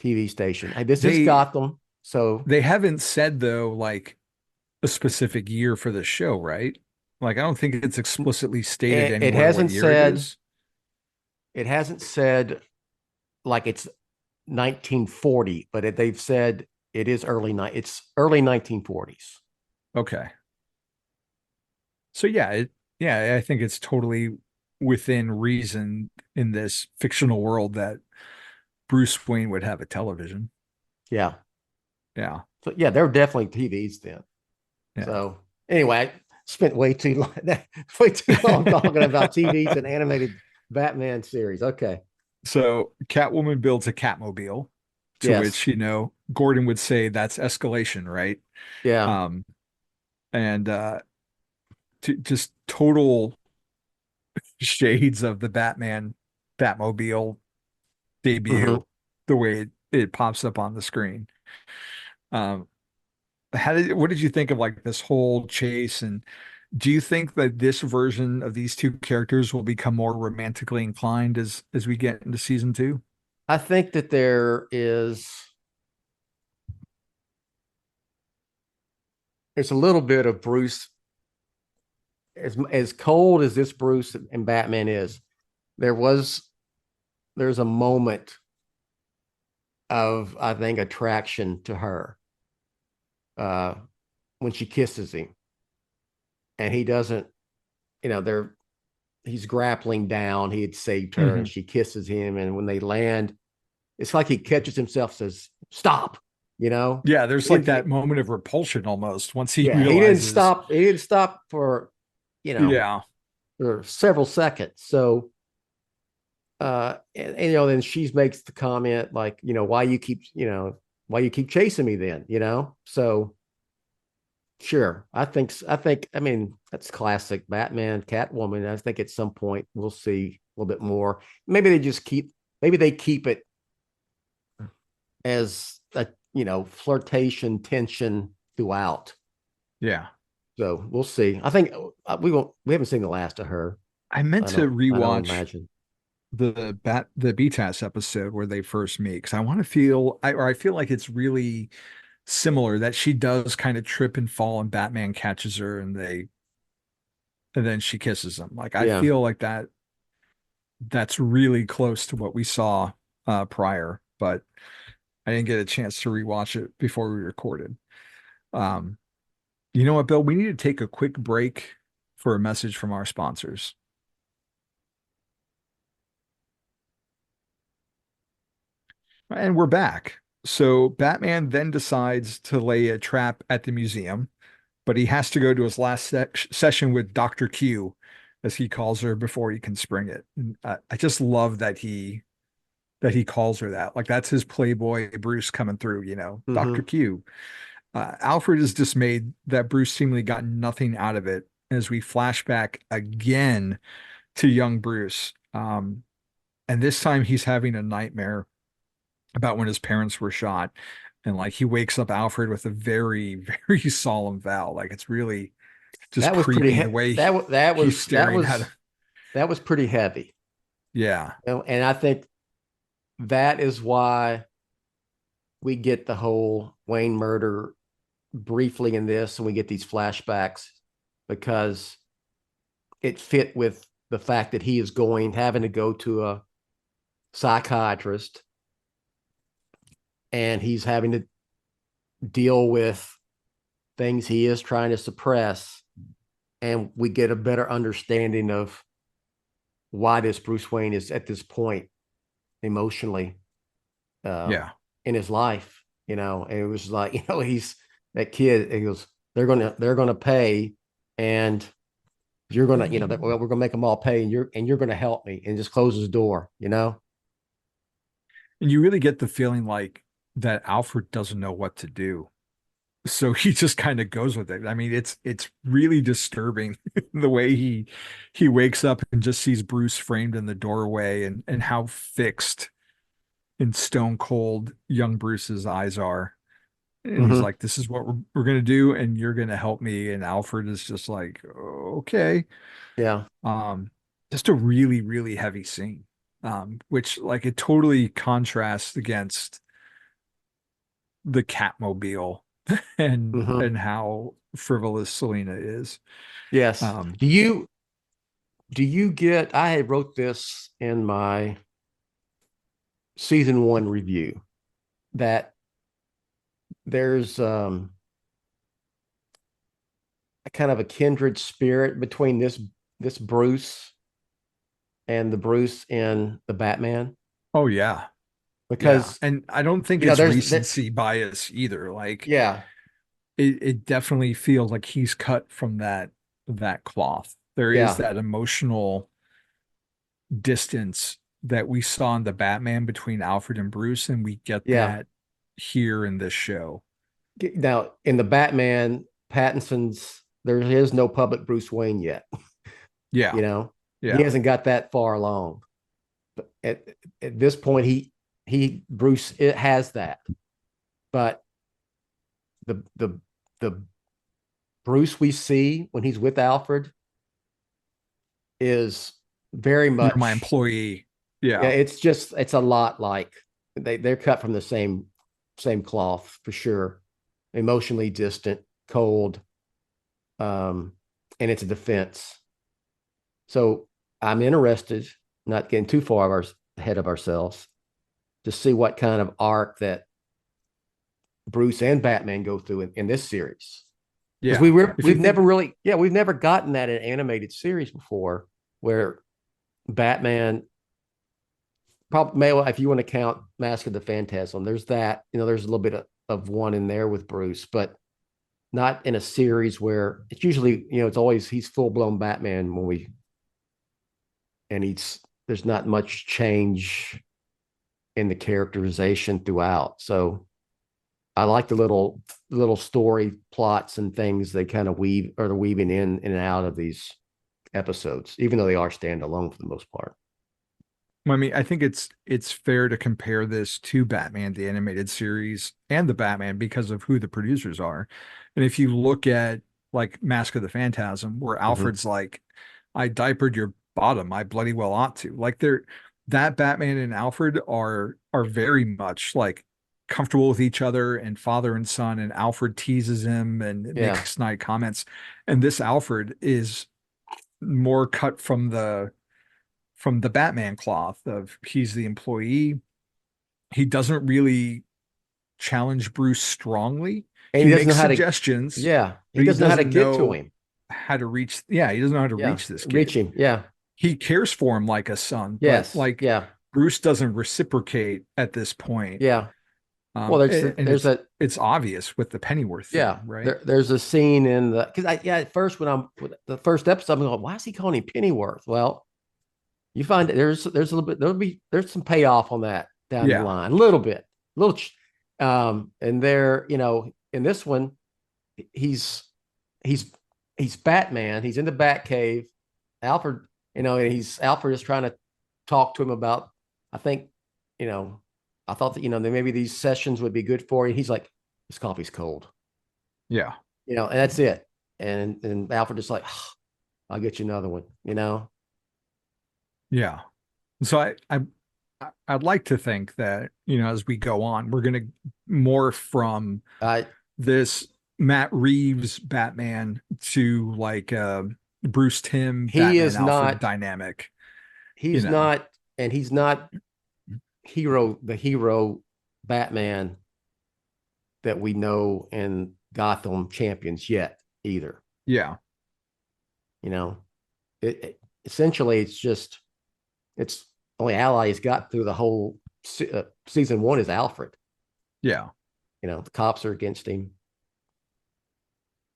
TV station. Hey, this is They Gotham. So they haven't said though, like a specific year for the show, right? Like I don't think it's explicitly stated it anywhere what hasn't year it said is. it hasn't said like it's 1940, but they've said it is it's early 1940s. Okay. So yeah, I think it's totally within reason in this fictional world that Bruce Wayne would have a television. Yeah. Yeah. So yeah, there were definitely TVs then. Yeah. So anyway, I spent way too long talking about TVs and animated Batman series. Okay. So Catwoman builds a Catmobile, to Yes. which, Gordon would say that's escalation, right? Yeah. Um, and just total shades of the Batmobile Mhm. debut, the way it pops up on the screen. Um, what did you think of like this whole chase? And do you think that this version of these two characters will become more romantically inclined as we get into season two? I think that there's a little bit of Bruce, as cold as this Bruce and Batman is, there's a moment of, I think, attraction to her uh when she kisses him, and he doesn't, he's grappling down. He had saved her and Mhm. she kisses him, and when they land, it's like he catches himself, says stop, you know. Yeah, there's He like didn't, that moment of repulsion almost once he yeah, realizes. he didn't stop for, you know, Yeah, for several seconds. So then she makes the comment like, why you keep chasing me then, so sure. I mean, that's classic Batman, Catwoman. I think at some point we'll see a little bit more. Maybe they keep it as a, flirtation, tension throughout. yeah. So we'll see. I think we haven't seen the last of her. I meant to I don't rewatch imagine. the BTAS episode where they first meet because I feel like it's really similar that she does kind of trip and fall and Batman catches her and then she kisses him. Like I Yeah. feel like that's really close to what we saw prior, but I didn't get a chance to rewatch it before we recorded. Um, you know what, Bill? We need to take a quick break for a message from our sponsors. And we're back. So Batman then decides to lay a trap at the museum, but he has to go to his last session with Dr. Q, as he calls her, before he can spring it. And I just love that he calls her that. Like that's his Playboy Bruce coming through, Dr. Mm-hmm. Q. Alfred is dismayed that Bruce seemingly got nothing out of it as we flash back again to young Bruce. And this time he's having a nightmare about when his parents were shot. And like he wakes up Alfred with a very, very solemn vow. Like it's really just That was pretty. creepy the way he's staring at him. That was pretty heavy. Yeah. And I think that is why we get the whole Wayne murder briefly in this, and we get these flashbacks because it fit with the fact that he is having to go to a psychiatrist, and he's having to deal with things he is trying to suppress. And we get a better understanding of why this Bruce Wayne is at this point emotionally Yeah. in his life, and it was like, he's that kid. He goes, they're gonna pay, and you're gonna, we're gonna make them all pay, and you're gonna help me, and just closes the door, And you really get the feeling like that Alfred doesn't know what to do. So he just kind of goes with it. I mean, it's really disturbing the way he wakes up and just sees Bruce framed in the doorway, and how fixed and stone cold young Bruce's eyes are. And he's Mm-hmm. like, this is what we're gonna do, and you're gonna help me. And Alfred is just like, okay. Yeah. Um, just a really, really heavy scene. Which like it totally contrasts against the Catmobile and Mm-hmm. how frivolous Selena is. Yes. Um, Do you get? I had wrote this in my season 1 review that there's a kind of a kindred spirit between this Bruce and the Bruce in the Batman, oh yeah, yeah. because And I don't think it's there's that. recency bias either. Like Yeah. it definitely feels like he's cut from that cloth. There is Yeah. that emotional distance that we saw in the Batman between Alfred and Bruce, and we get Yeah. that here in this show. Now in the Batman, Pattinson's there is no public Bruce Wayne yet. Yeah, You know, he yeah, hasn't got that far along. But at this point, Bruce it has that. But the Bruce we see when he's with Alfred is very you're my much, employee. yeah. Yeah, It's a lot like they're cut from the same cloth for sure. Emotionally distant, cold, and it's a defense. So I'm interested, not getting too far ahead of ourselves, to see what kind of arc that Bruce and Batman go through in this series. Because yeah. If you we've think, never really, yeah, we've never gotten that in animated series before, where Batman, probably, if you want to count Mask of the Phantasm, there's that, there's a little bit of one in there with Bruce, but not in a series where it's usually, it's always he's full blown Batman and there's not much change in the characterization throughout. So I like the little story plots and things they kind of they're weaving in and out of these episodes, even though they are standalone for the most part. I mean, I think it's fair to compare this to Batman the animated series and the Batman because of who the producers are. And if you look at like Mask of the Phantasm, where Mm-hmm. Alfred's like, I diapered your bottom, I bloody well ought to. Like that Batman and Alfred are very much like comfortable with each other and father and son, and Alfred teases him and Yeah. makes snide comments. And this Alfred is more cut from the Batman cloth of he's the employee. He doesn't really challenge Bruce strongly. And He he doesn't know makes how to, suggestions, yeah, he but he doesn't know how to doesn't get to know him. how to reach. Yeah, he doesn't know how to Yeah. reach this Reach kid. him. Yeah. He cares for him like a son, but Yes. like Yeah. Bruce doesn't reciprocate at this point. Yeah. Well, And there's a, it's obvious with the Pennyworth yeah, thing, right? there's a scene in because at first when I'm with the first episode, I'm going, why is he calling him Pennyworth? Well, you find that there's a little bit, there's some payoff on that down the Yeah, line, a little bit, little, and there, in this one, he's he's he's Batman. He's in the Batcave. Alfred, and Alfred is trying to talk to him about. I think, you know, I thought that maybe these sessions would be good for you. He's like, this coffee's cold, yeah, and that's it. And Alfred is like, I'll get you another one, yeah. So I'd like to think that, as we go on, we're going to morph from I this Matt Reeves Batman to like Bruce Timm he Batman is Alfred not dynamic, he's not and he's not the hero Batman that we know in Gotham Champions yet either. Yeah. Essentially it's only ally he's got through the whole season one is Alfred. Yeah. The cops are against him.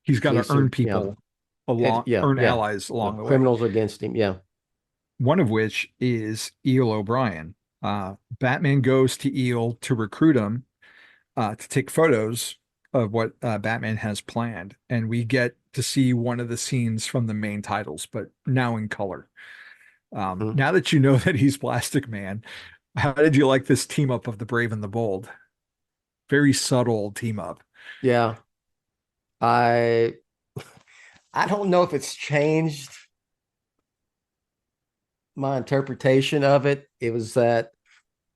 He's got to Police earn are, people along, earn allies along the way. Criminals against him. Yeah. One of which is Eel O'Brien. Batman goes to Eel to recruit him to take photos of what Batman has planned. And we get to see one of the scenes from the main titles, but now in color. Now that you know that he's Plastic Man, how did you like this team up of the Brave and the Bold? Very subtle team up. Yeah. I don't know if it's changed my interpretation of it. It was that,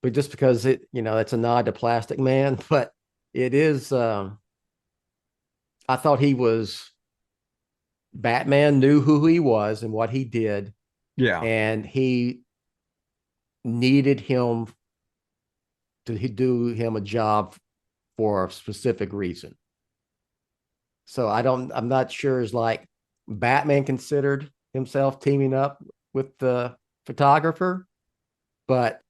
but just because it's a nod to Plastic Man, but it is, I thought Batman knew who he was and what he did. Yeah. And he needed him to do him a job for a specific reason. So I'm not sure is like Batman considered himself teaming up with the photographer, but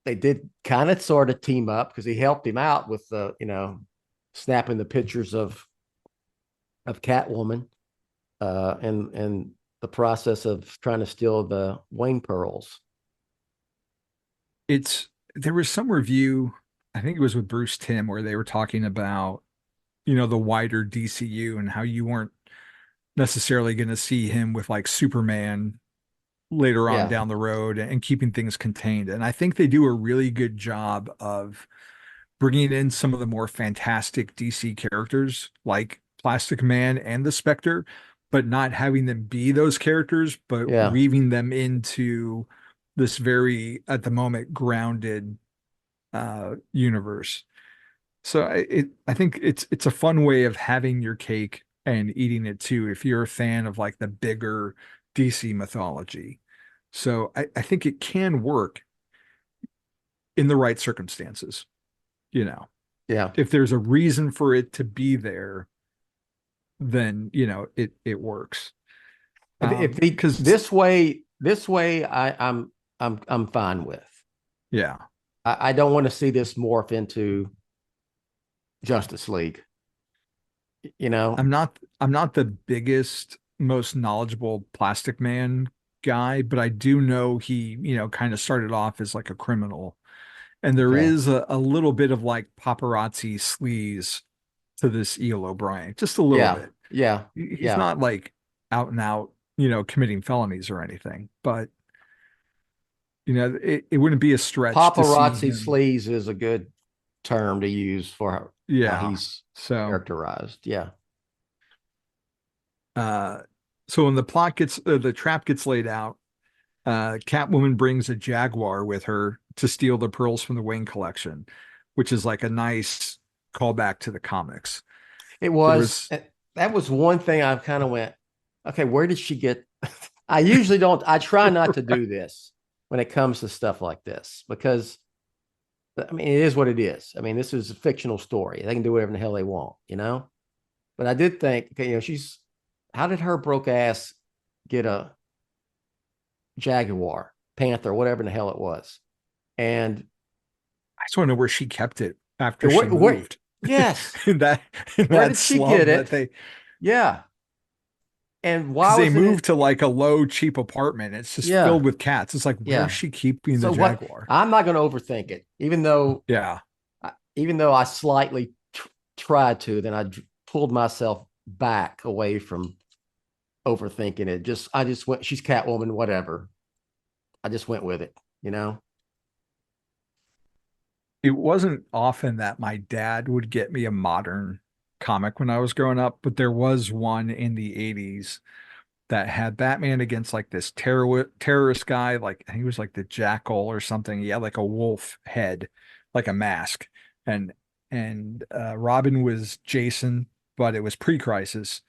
they did kind of sort of team up because he helped him out with the, snapping the pictures of Catwoman and the process of trying to steal the Wayne pearls. There was some review, I think it was with Bruce Timm, where they were talking about, the wider DCU and how you weren't necessarily going to see him with like Superman later on down the road and keeping things contained. And I think they do a really good job of bringing in some of the more fantastic DC characters like Plastic Man and the Spectre, but not having them be those characters, but weaving them into this very, at the moment, grounded universe. So I think it's a fun way of having your cake and eating it too, if you're a fan of like the bigger DC mythology. So I think it can work in the right circumstances, Yeah. If there's a reason for it to be there, then it works. Because this way I'm fine with. Yeah. I don't want to see this morph into Justice League. I'm not the biggest, most knowledgeable Plastic Man guy, but I do know he, kind of started off as like a criminal. And there is a little bit of like paparazzi sleaze to this Eel O'Brien, just a little bit. Yeah. He's not like out and out, committing felonies or anything, but it wouldn't be a stretch. Paparazzi sleaze is a good term to use for how he's characterized. Yeah. So when the trap gets laid out, Catwoman brings a Jaguar with her to steal the pearls from the Wayne collection, which is like a nice callback to the comics. That was one thing I kind of went, okay, where did she get? I try not to do this when it comes to stuff like this, because it is what it is. This is a fictional story. They can do whatever the hell they want, but I did think, okay, how did her broke ass get a Jaguar, Panther, whatever the hell it was? And I just want to know where she kept it after she moved. Yes. Where did she get it? And why they moved to like a low, cheap apartment? It's just filled with cats. It's like, where's she keeping the Jaguar? I'm not going to overthink it, even though I slightly tried to, then I pulled myself back away from overthinking it. I just went, she's Catwoman, whatever. I just went with it, It wasn't often that my dad would get me a modern comic when I was growing up, but there was one in the 80s that had Batman against like this terrorist guy, like I think he was like the Jackal or something. He had like a wolf head, like a mask, and Robin was Jason, but it was pre-Crisis.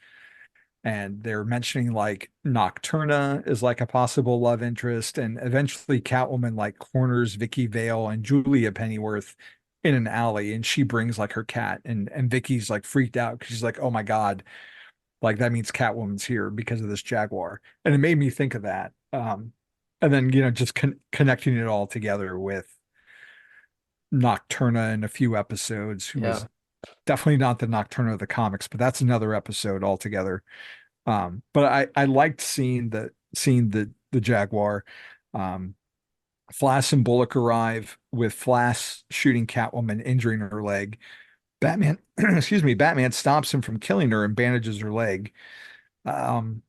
And they're mentioning like Nocturna is like a possible love interest, and eventually Catwoman like corners Vicky Vale and Julia Pennyworth in an alley, and she brings like her cat, and Vicky's like freaked out because she's like, oh my God, like that means Catwoman's here because of this Jaguar. And it made me think of that. And then, just connecting it all together with Nocturna in a few episodes, who Yeah. was definitely not the Nocturna of the comics, but that's another episode altogether. But I liked seeing the Jaguar. Flash and Bullock arrive with Flash shooting Catwoman, injuring her leg. Batman, excuse me, Batman stops him from killing her and bandages her leg. Um,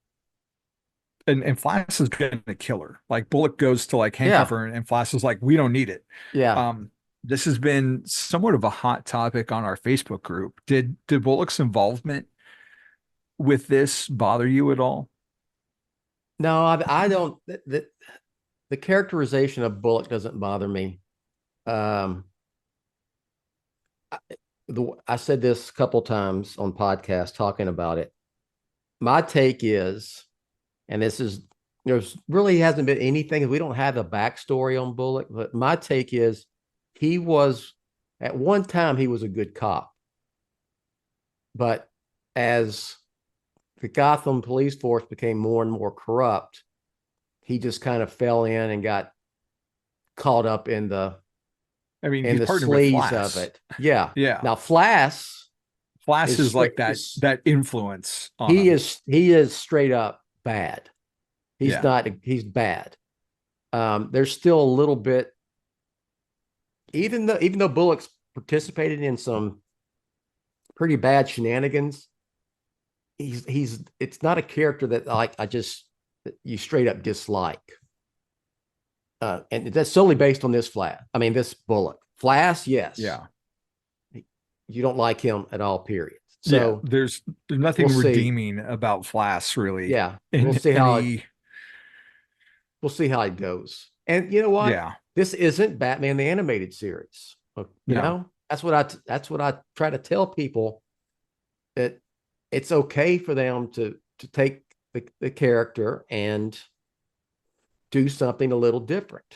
and Flash is going to kill her. Like Bullock goes to like handcuff Yeah. her, and Flash is like, "We don't need it." Yeah. This has been somewhat of a hot topic on our Facebook group. Did Bullock's involvement with this bother you at all? No, I don't. The characterization of Bullock doesn't bother me. I said this a couple times on podcasts talking about it. My take is, and this is, there's really hasn't been anything. We don't have a backstory on Bullock, but my take is he was, at one time, he was a good cop. But as the Gotham police force became more and more corrupt, he just kind of fell in and got caught up in the He's partnered with sleaze Flash. of it. Yeah. Yeah. Now Flash is like that influence on he him. he is straight up bad. He's Yeah. not, he's bad. There's still a little bit, even though Bullock's participated in some pretty bad shenanigans, it's not a character that you straight up dislike. And that's solely based on this this Bullock. Flash, yes. Yeah. You don't like him at all, period. So there's nothing we'll see. redeeming about Flash, really. Yeah. We'll see how it goes. And you know what? Yeah. This isn't Batman the Animated Series. You know, that's what I try to tell people, that it's okay for them to take the character and do something a little different,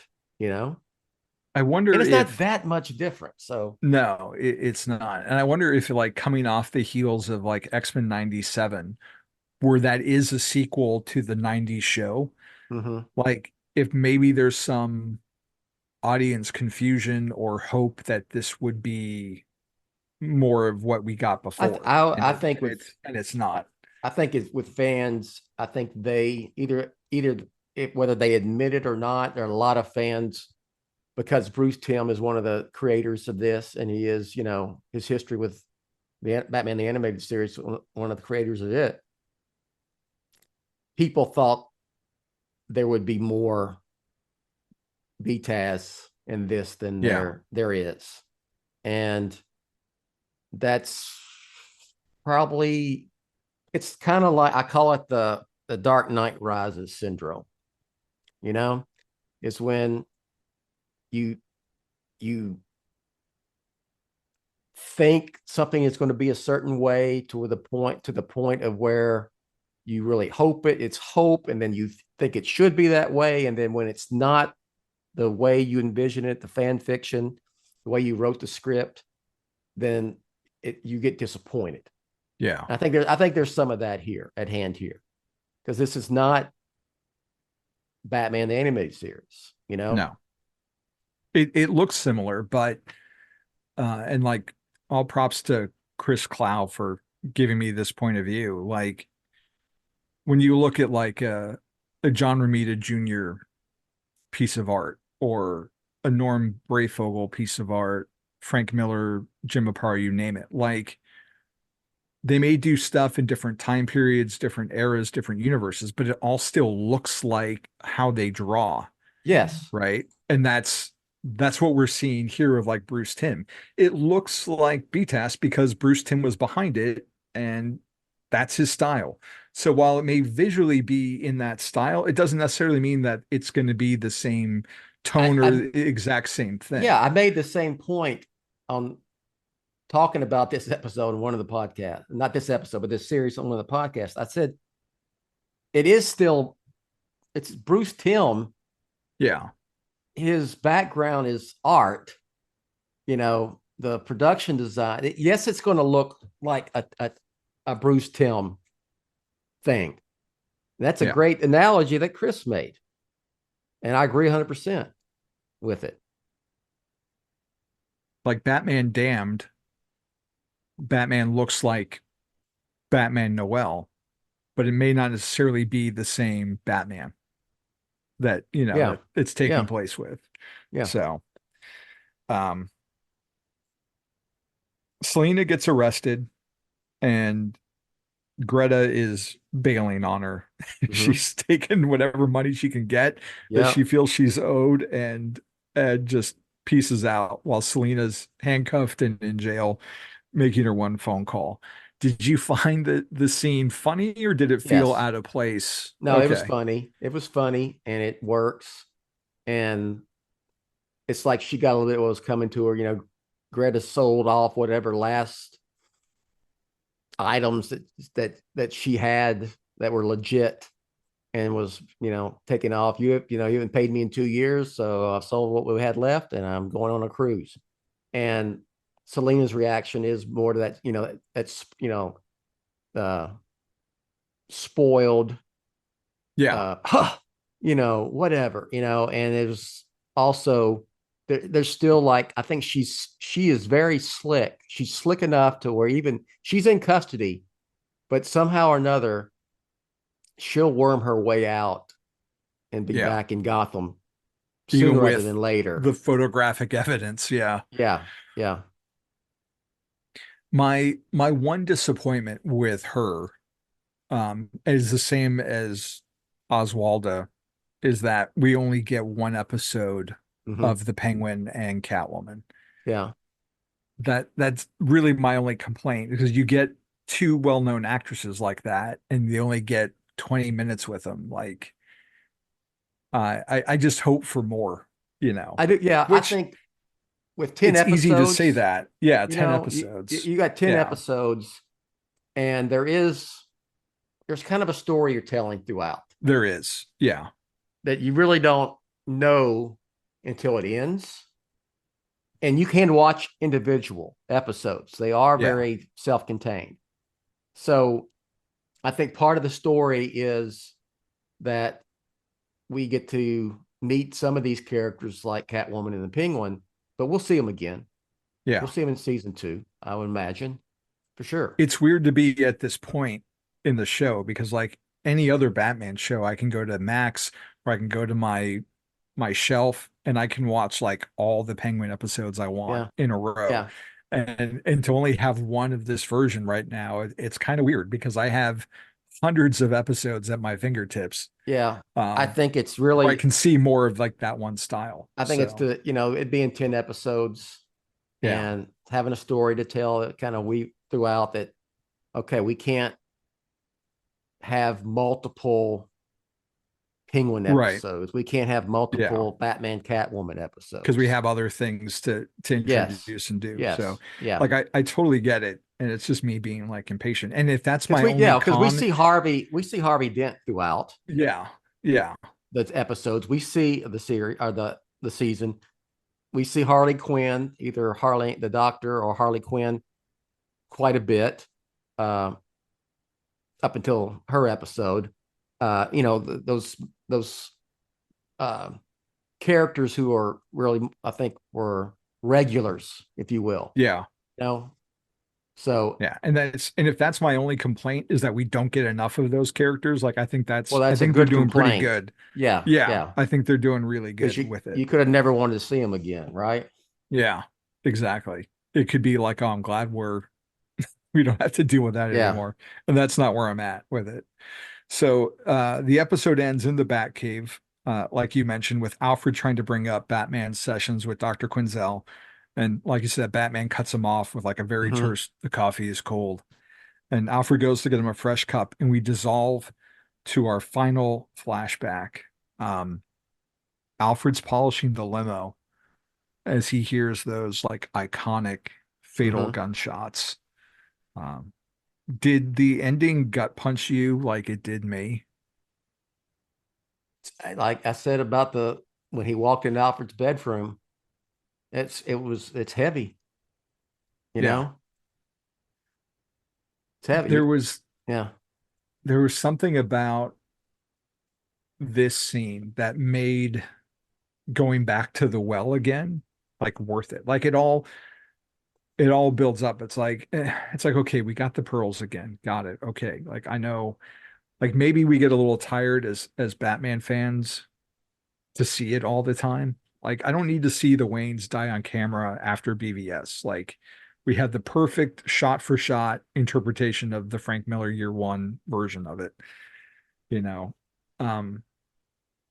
I wonder and it's if not that much different. So no, it's not. And I wonder if, like, coming off the heels of like X-Men 97, where that is a sequel to the 90s show, like if maybe there's some audience confusion or hope that this would be more of what we got before. I think it's not. I think it's with fans. I think they either whether they admit it or not, there are a lot of fans, because Bruce Timm is one of the creators of this, and he is, his history with the Batman the Animated Series, one of the creators of it. People thought there would be more BTAS in this than there is, and that's probably, it's kind of like, I call it the Dark Knight Rises syndrome. It's when you think something is going to be a certain way to the point of where you really hope it's hope, and then you think it should be that way, and then when it's not the way you envision it, the fan fiction, the way you wrote the script, then you get disappointed. Yeah. I think there's some of that at hand here, because this is not Batman the Animated Series, No. It looks similar, but and like, all props to Chris Clow for giving me this point of view. Like, when you look at like a John Romita Jr. piece of art, or a Norm Brayfogle piece of art, Frank Miller, Jim Aparo, you name it, like, they may do stuff in different time periods, different eras, different universes, but it all still looks like how they draw. Yes. Right. And that's what we're seeing here of like Bruce Timm. It looks like BTAS because Bruce Timm was behind it, and that's his style. So while it may visually be in that style, it doesn't necessarily mean that it's going to be the same tone or the exact same thing. Yeah, I made the same point on talking about this episode in one of the podcasts, not this episode, but this series on one of the podcasts. I said, it's Bruce Timm. Yeah. His background is art, the production design. Yes, it's going to look like a Bruce Timm thing. That's a great analogy that Chris made. And I agree 100% with it. Like Batman Damned, Batman looks like Batman Noel, but it may not necessarily be the same Batman that, Yeah. that it's taking Yeah. place with. Yeah. So, um, Selena gets arrested and Greta is bailing on her. Mhm. She's taken whatever money she can get that Yeah. she feels she's owed and just pieces out while Selena's handcuffed and in jail, making her one phone call. Did you find the scene funny or did it feel Yes. out of place? No, it was Okay. funny. It was funny and it works. And it's like she got a little bit what was coming to her. Greta sold off whatever last items that she had that were legit and was, taking off. You haven't paid me in 2 years, so I've sold what we had left and I'm going on a cruise. And Selena's reaction is more to that, that's, uh, spoiled, Yeah. whatever, and it was also there's still like, I think she is very slick. She's slick enough to where even she's in custody, but somehow or another, she'll worm her way out and be Yeah. back in Gotham Even sooner rather with than later. the photographic evidence. Yeah. Yeah. Yeah. My one disappointment with her is the same as Oswalda, is that we only get one episode Hmm. of the Penguin and Catwoman. Yeah. That's really my only complaint, because you get two well-known actresses like that and you only get 20 minutes with them. Like I just hope for more, I do. Yeah. I which think with 10 it's easy to say episodes, that. Yeah, you 10 know, you, episodes. you got 10 Yeah, episodes and there's kind of a story you're telling throughout there is. Yeah. that you really don't know until it ends. And you can watch individual episodes. They are Yeah. very self-contained. So I think part of the story is that we get to meet some of these characters like Catwoman and the Penguin, but we'll see them again. Yeah. We'll see them in season 2, I would imagine, for sure. It's weird to be at this point in the show, because like any other Batman show, I can go to Max or I can go to my shelf and I can watch like all the Penguin episodes I want Yeah. in a row. Yeah. And to only have one of this version right now, it's kind of weird because I have hundreds of episodes at my fingertips. Yeah. I Um, think it's where I really, can see more of like that one style. I think it's So it being 10 episodes yeah, and having a story to tell that kind of weave throughout that, okay, we can't have multiple Penguin right. episodes. We can't have Yeah. multiple Batman Catwoman Because we episodes. have other things to Yes. introduce and do. So Yes. Yeah. like I totally get it. And it's just me being like impatient. And if that's Because my only because we con, see Harvey Dent throughout yeah, yeah, the episodes. We see the series or the season. We see Harley Quinn, either Harley the Doctor or Harley Quinn, quite a bit, uh, up until her episode. Those uh, characters who are really, I think, were regulars, if you will. yeah. You know, so Yeah, and if that's my only complaint, is that we don't get enough of those characters, like well, I that's a think they're good doing pretty complaint. good. Yeah, Yeah, yeah. I think they're doing really Because good with it. you could have never wanted to see them again, right? Yeah, exactly. It could be like, oh, I'm glad we don't have to deal with that Yeah. anymore. And that's not where I'm at with it. So the episode ends in the Batcave, like you mentioned, with Alfred trying to bring up Batman's sessions with Dr. Quinzel. And like you said, Batman cuts him off with like a very Hmm. terse, the coffee is cold. And Alfred goes to get him a fresh cup, and we dissolve to our final flashback. Um, Alfred's polishing the limo as he hears those like iconic fatal Hmm. gunshots. Um, did the ending gut punch you like it did me? Like I said about when he walked into Alfred's bedroom, it's heavy. You Yeah, know, it's heavy. there was Yeah. there was something about this scene that made going back to the well again, like worth it. Like it all builds up. It's like, okay, we got the pearls again. Got it. Okay. Like I know, like maybe we get a little tired as Batman fans to see it all the time. Like I don't need to see the Waynes die on camera after BVS. Like we had the perfect shot for shot interpretation of the Frank Miller year one version of it, you know. Um,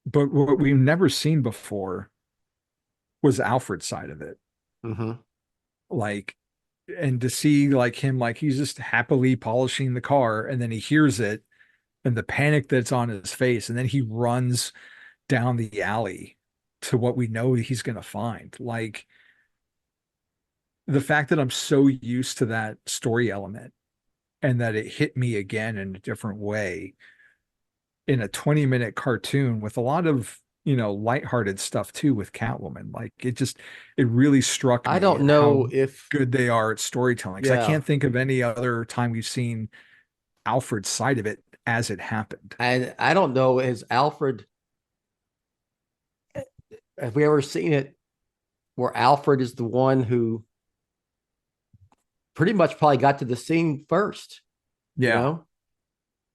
but what we've never seen before was Alfred's side of it. Mm-hmm. Like, and to see like him, like he's just happily polishing the car, and then he hears it and the panic that's on his face, and then he runs down the alley to what we know he's going to find. Like the fact that I'm so used to that story element and that it hit me again in a different way in a 20-minute cartoon with a lot of, lighthearted stuff too with Catwoman. Like it really struck I me don't at know how if, good they are at storytelling. 'Cause I yeah, can't think of any other time we've seen Alfred's side of it as it happened. and I don't know, has Alfred, have we ever seen it where Alfred is the one who pretty much probably got to the scene first? You Yeah. know,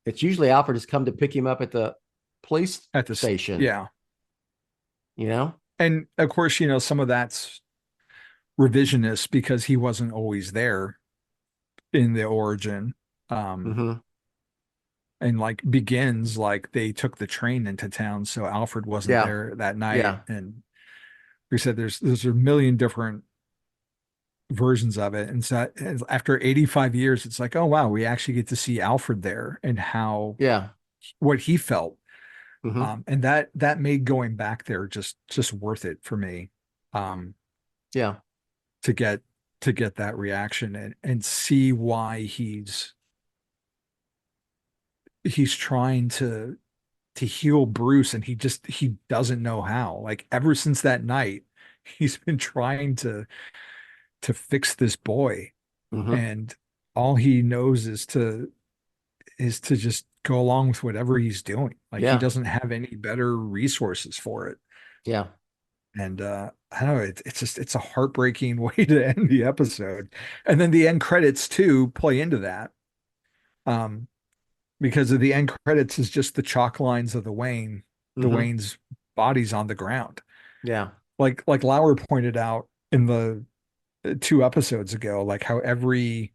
it's usually Alfred has come to pick him up at the police At the station. Yeah. You know, And of course, some of that's revisionist because he wasn't always there in the origin. mm-hmm. And like begins like they took the train into town, so Alfred wasn't Yeah, there that night. yeah, And we said there's a million different versions of it. And so after 85 years, it's like, oh wow, we actually get to see Alfred there and how yeah, what he felt. mm-hmm. And that made going back there just worth it for me. Yeah, To get that reaction and see why he's trying to heal Bruce, and he doesn't know how. Like ever since that night, he's been trying to fix this boy, mm-hmm. and all he knows is to just go along with whatever he's doing. Like he Yeah, doesn't have any better resources for it. yeah. And I don't know, it's a heartbreaking way to end the episode. And then the end credits too play into that. Um, because of the end credits is just the chalk lines of the Mm-hmm. Wayne's bodies on the ground. Yeah, Like Lauer pointed out in the 2 episodes ago, like how every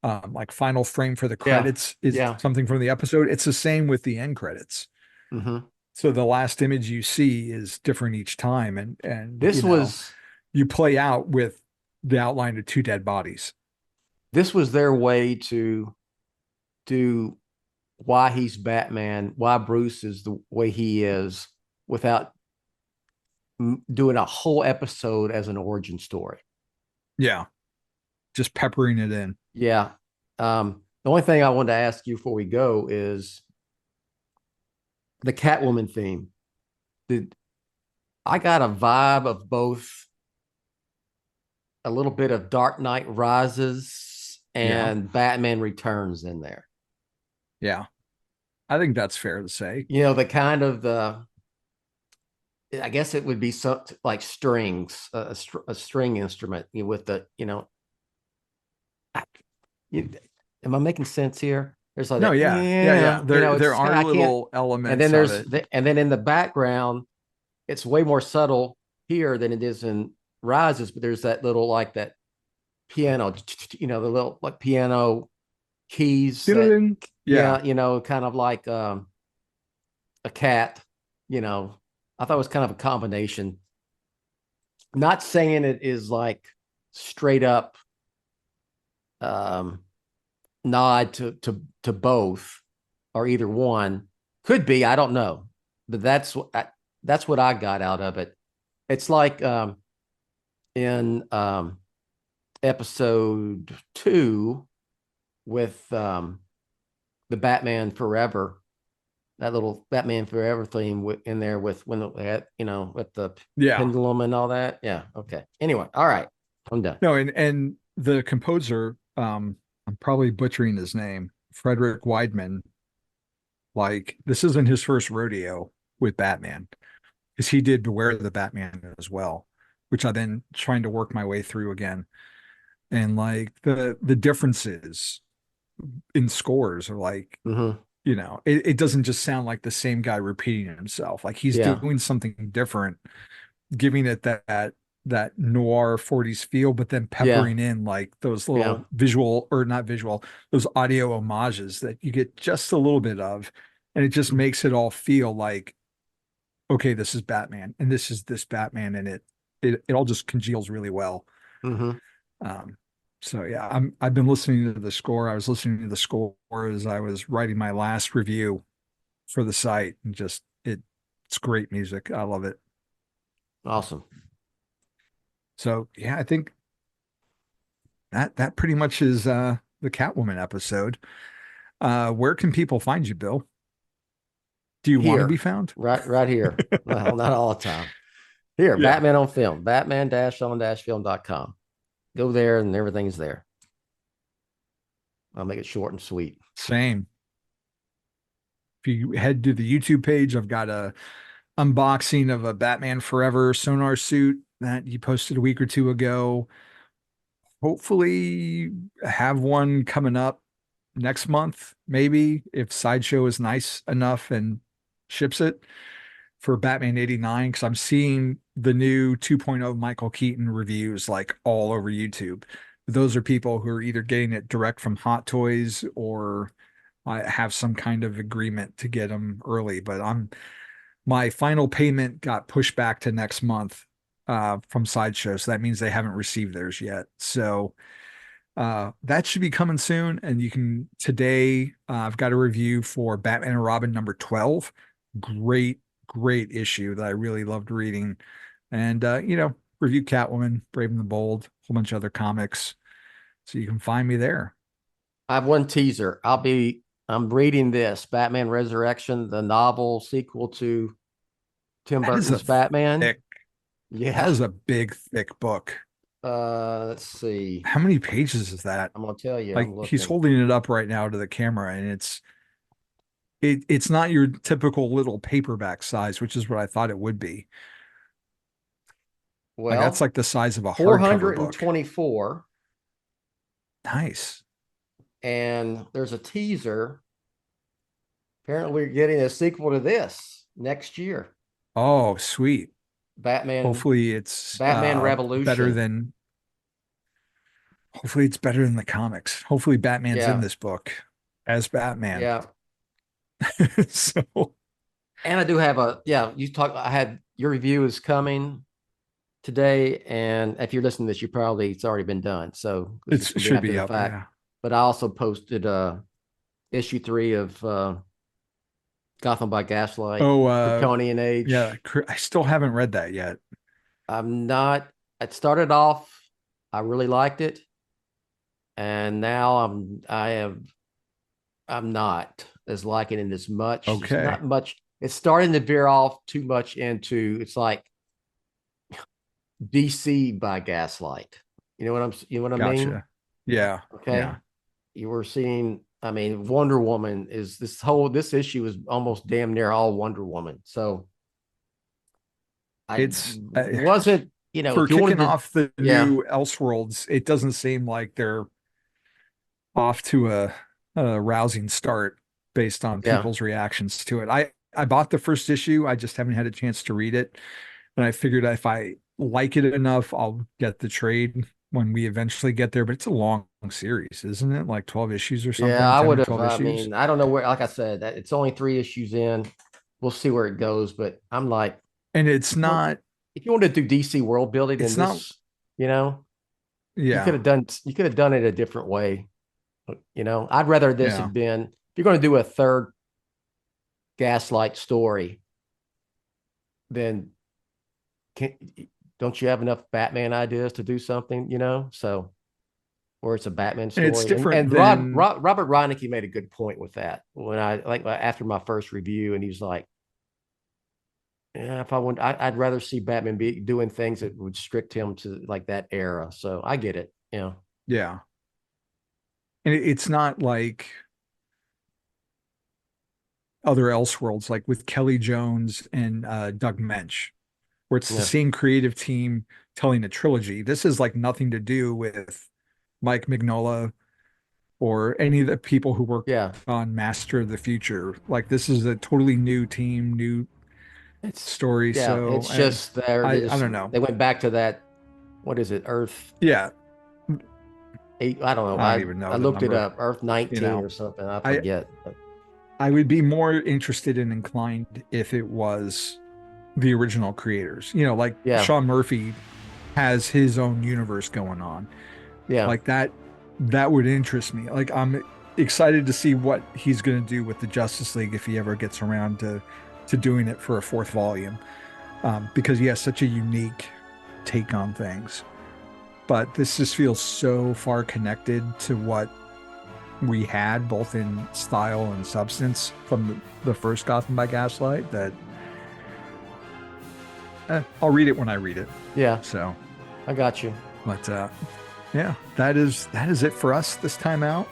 like final frame for the yeah, credits is yeah. something from the episode. It's the same with the end credits. Mm-hmm. So the last image you see is different each time, and This was you play out with the outline of two dead bodies. this was their way to do why he's Batman, why Bruce is the way he is, without doing a whole episode as an origin story. Yeah, just peppering it in. Yeah. The only thing I wanted to ask you before we go is the Catwoman theme. Did I got a vibe of both a little bit of Dark Knight Rises Yeah. and Batman Returns in there? Yeah, I think that's fair to say. The kind of I guess it would be something like strings, a string instrument with the, am I making sense here? There's like No, that, yeah. There it's kinda, are I can't, little elements and then of there's it. and then in the background, it's way more subtle here than it is in Rises, but there's that little like that piano, the little like piano keys that, Yeah, kind of like a cat, I thought it was kind of a combination. Not saying it is like straight up nod to both or either one. Could be, I don't know, but that's what I got out of it. It's like in episode 2 with the Batman Forever, that little Batman Forever theme in there with when they had, with the pendulum and all that. Yeah. Okay. Anyway, all right, I'm done. No, and the composer, I'm probably butchering his name, Frederick Weidman. Like this isn't his first rodeo with Batman. because he did Beware the Batman as well, which I've been trying to work my way through again. And like the differences in scores are like, Mm-hmm. it doesn't just sound like the same guy repeating himself. Like he's Yeah. doing something different, giving it that noir 40s feel, but then Yeah. peppering in like those Yeah. little visual, or not visual, those audio homages that you get just a little bit of. And it just makes it all feel like, okay, this is Batman and this is this Batman, and it all just congeals really well. Mm-hmm. Um, so yeah, I've been listening to the score. I was listening to the score as I was writing my last review for the site, and just it's great music. I love it. Awesome. So yeah, I think that pretty much is the Catwoman episode. Where can people find you, Bill? Do you want to be Here, found? right here. Well, not all the time. Here, Yeah, Batman on Film, batman-on-film.com. Go there and everything's there. I'll make it short and sweet. same. If you head to the YouTube page, I've got a unboxing of a Batman Forever sonar suit that you posted a week or two ago. Hopefully have one coming up next month, maybe, if Sideshow is nice enough and ships it for Batman 89, because I'm seeing the new 2.0 Michael Keaton reviews like all over YouTube. Those are people who are either getting it direct from Hot Toys or have some kind of agreement to get them early. But my final payment got pushed back to next month from Sideshow, so that means they haven't received theirs yet. So that should be coming soon. And you can today, I've got a review for Batman and Robin number 12. Great, great issue that I really loved reading. And review Catwoman, Brave and the Bold, a whole bunch of other comics. So you can find me there. I have one teaser. I'm reading this Batman Resurrection, the novel sequel to Tim That is Burton's Batman. that Yeah. is a big, thick book. Let's see. How many pages is that? I'm gonna tell you. Like I'm he's looking. holding it up right now to the camera, and it's not your typical little paperback size, which is what I thought it would be. Like that's Well, like the size of a hardcover book. 424. Nice. And there's a teaser. Apparently, we're getting a sequel to this next year. Oh, sweet. Batman. Hopefully it's Batman Revolution. Hopefully it's better than the comics. Hopefully Batman's in this book as Batman. Yeah. So, and I do have I had your review is coming today. And if you're listening to this, it's already been done. So it should be up. Yeah. But I also posted issue 3 of Gotham by Gaslight. Oh, Kryptonian Age. Yeah, I still haven't read that yet. It started off, I really liked it. And now I'm not as liking it as much. Okay. It's not much. It's starting to veer off too much into, it's like DC by Gaslight. You know what I mean? Yeah. Okay. Yeah. You were seeing, Wonder Woman is this issue is almost damn near all Wonder Woman. So It's wasn't, for kicking off the new Elseworlds, it doesn't seem like they're off to a rousing start based on people's reactions to it. I bought the first issue. I just haven't had a chance to read it. And I figured if I like it enough, I'll get the trade when we eventually get there. But it's a long series, isn't it? Like 12 issues or something? Yeah, I would have. Issues? I don't know where, like I said, it's only 3 issues in. We'll see where it goes. But I'm like, and it's not, if you want to do DC world building, it's not, you could have done it a different way. I'd rather this have been, if you're going to do a third Gaslight story, then don't you have enough Batman ideas to do something, so where it's a Batman story? And it's different. And than... Robert Reinecke made a good point with that when after my first review, and he was like, yeah, if I want, I'd rather see Batman be doing things that would restrict him to like that era. So I get it. Yeah. And it's not like other Elseworlds, like with Kelly Jones and Doug Mensch, where it's the same creative team telling a trilogy. This is like nothing to do with Mike Mignola or any of the people who worked on Master of the Future. Like this is a totally new team, new story. So it's just there. I don't know. They went back to that. What is it? Earth. Yeah. I don't know. I don't even know. I looked it up. Earth 19 You know, or something. I forget. I would be more interested and inclined if it was the original creators. You know, like Sean Murphy has his own universe going on. Yeah. Like that would interest me. Like I'm excited to see what he's going to do with the Justice League if he ever gets around to doing it for a fourth volume. Because he has such a unique take on things. But this just feels so far connected to what we had, both in style and substance, from the first Gotham by Gaslight, that I'll read it when I read it. Yeah. So I got you. But yeah, that is it for us this time out.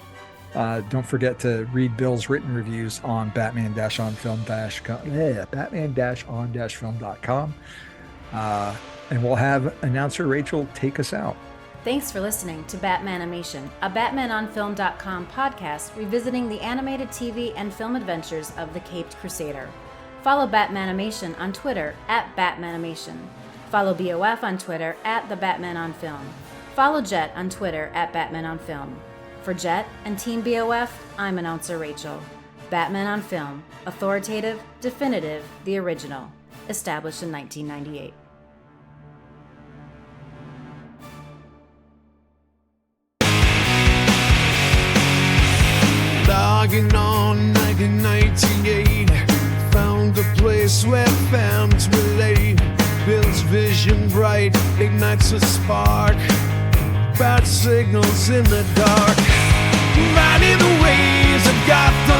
Don't forget to read Bill's written reviews on Batman-on-film.com. And we'll have announcer Rachel take us out. Thanks for listening to Batmanimation, a BatmanOnFilm.com podcast revisiting the animated TV and film adventures of the Caped Crusader. Follow Batmanimation on Twitter @Batmanimation. Follow BOF on Twitter @TheBatmanOnFilm. Follow Jett on Twitter @BatmanOnFilm. For Jett and Team BOF, I'm announcer Rachel. Batman on Film, authoritative, definitive, the original. Established in 1998. Logging on 1998, found a place where fans relate. Bill's vision bright, ignites a spark, bat signals in the dark. Riding the waves of Gotham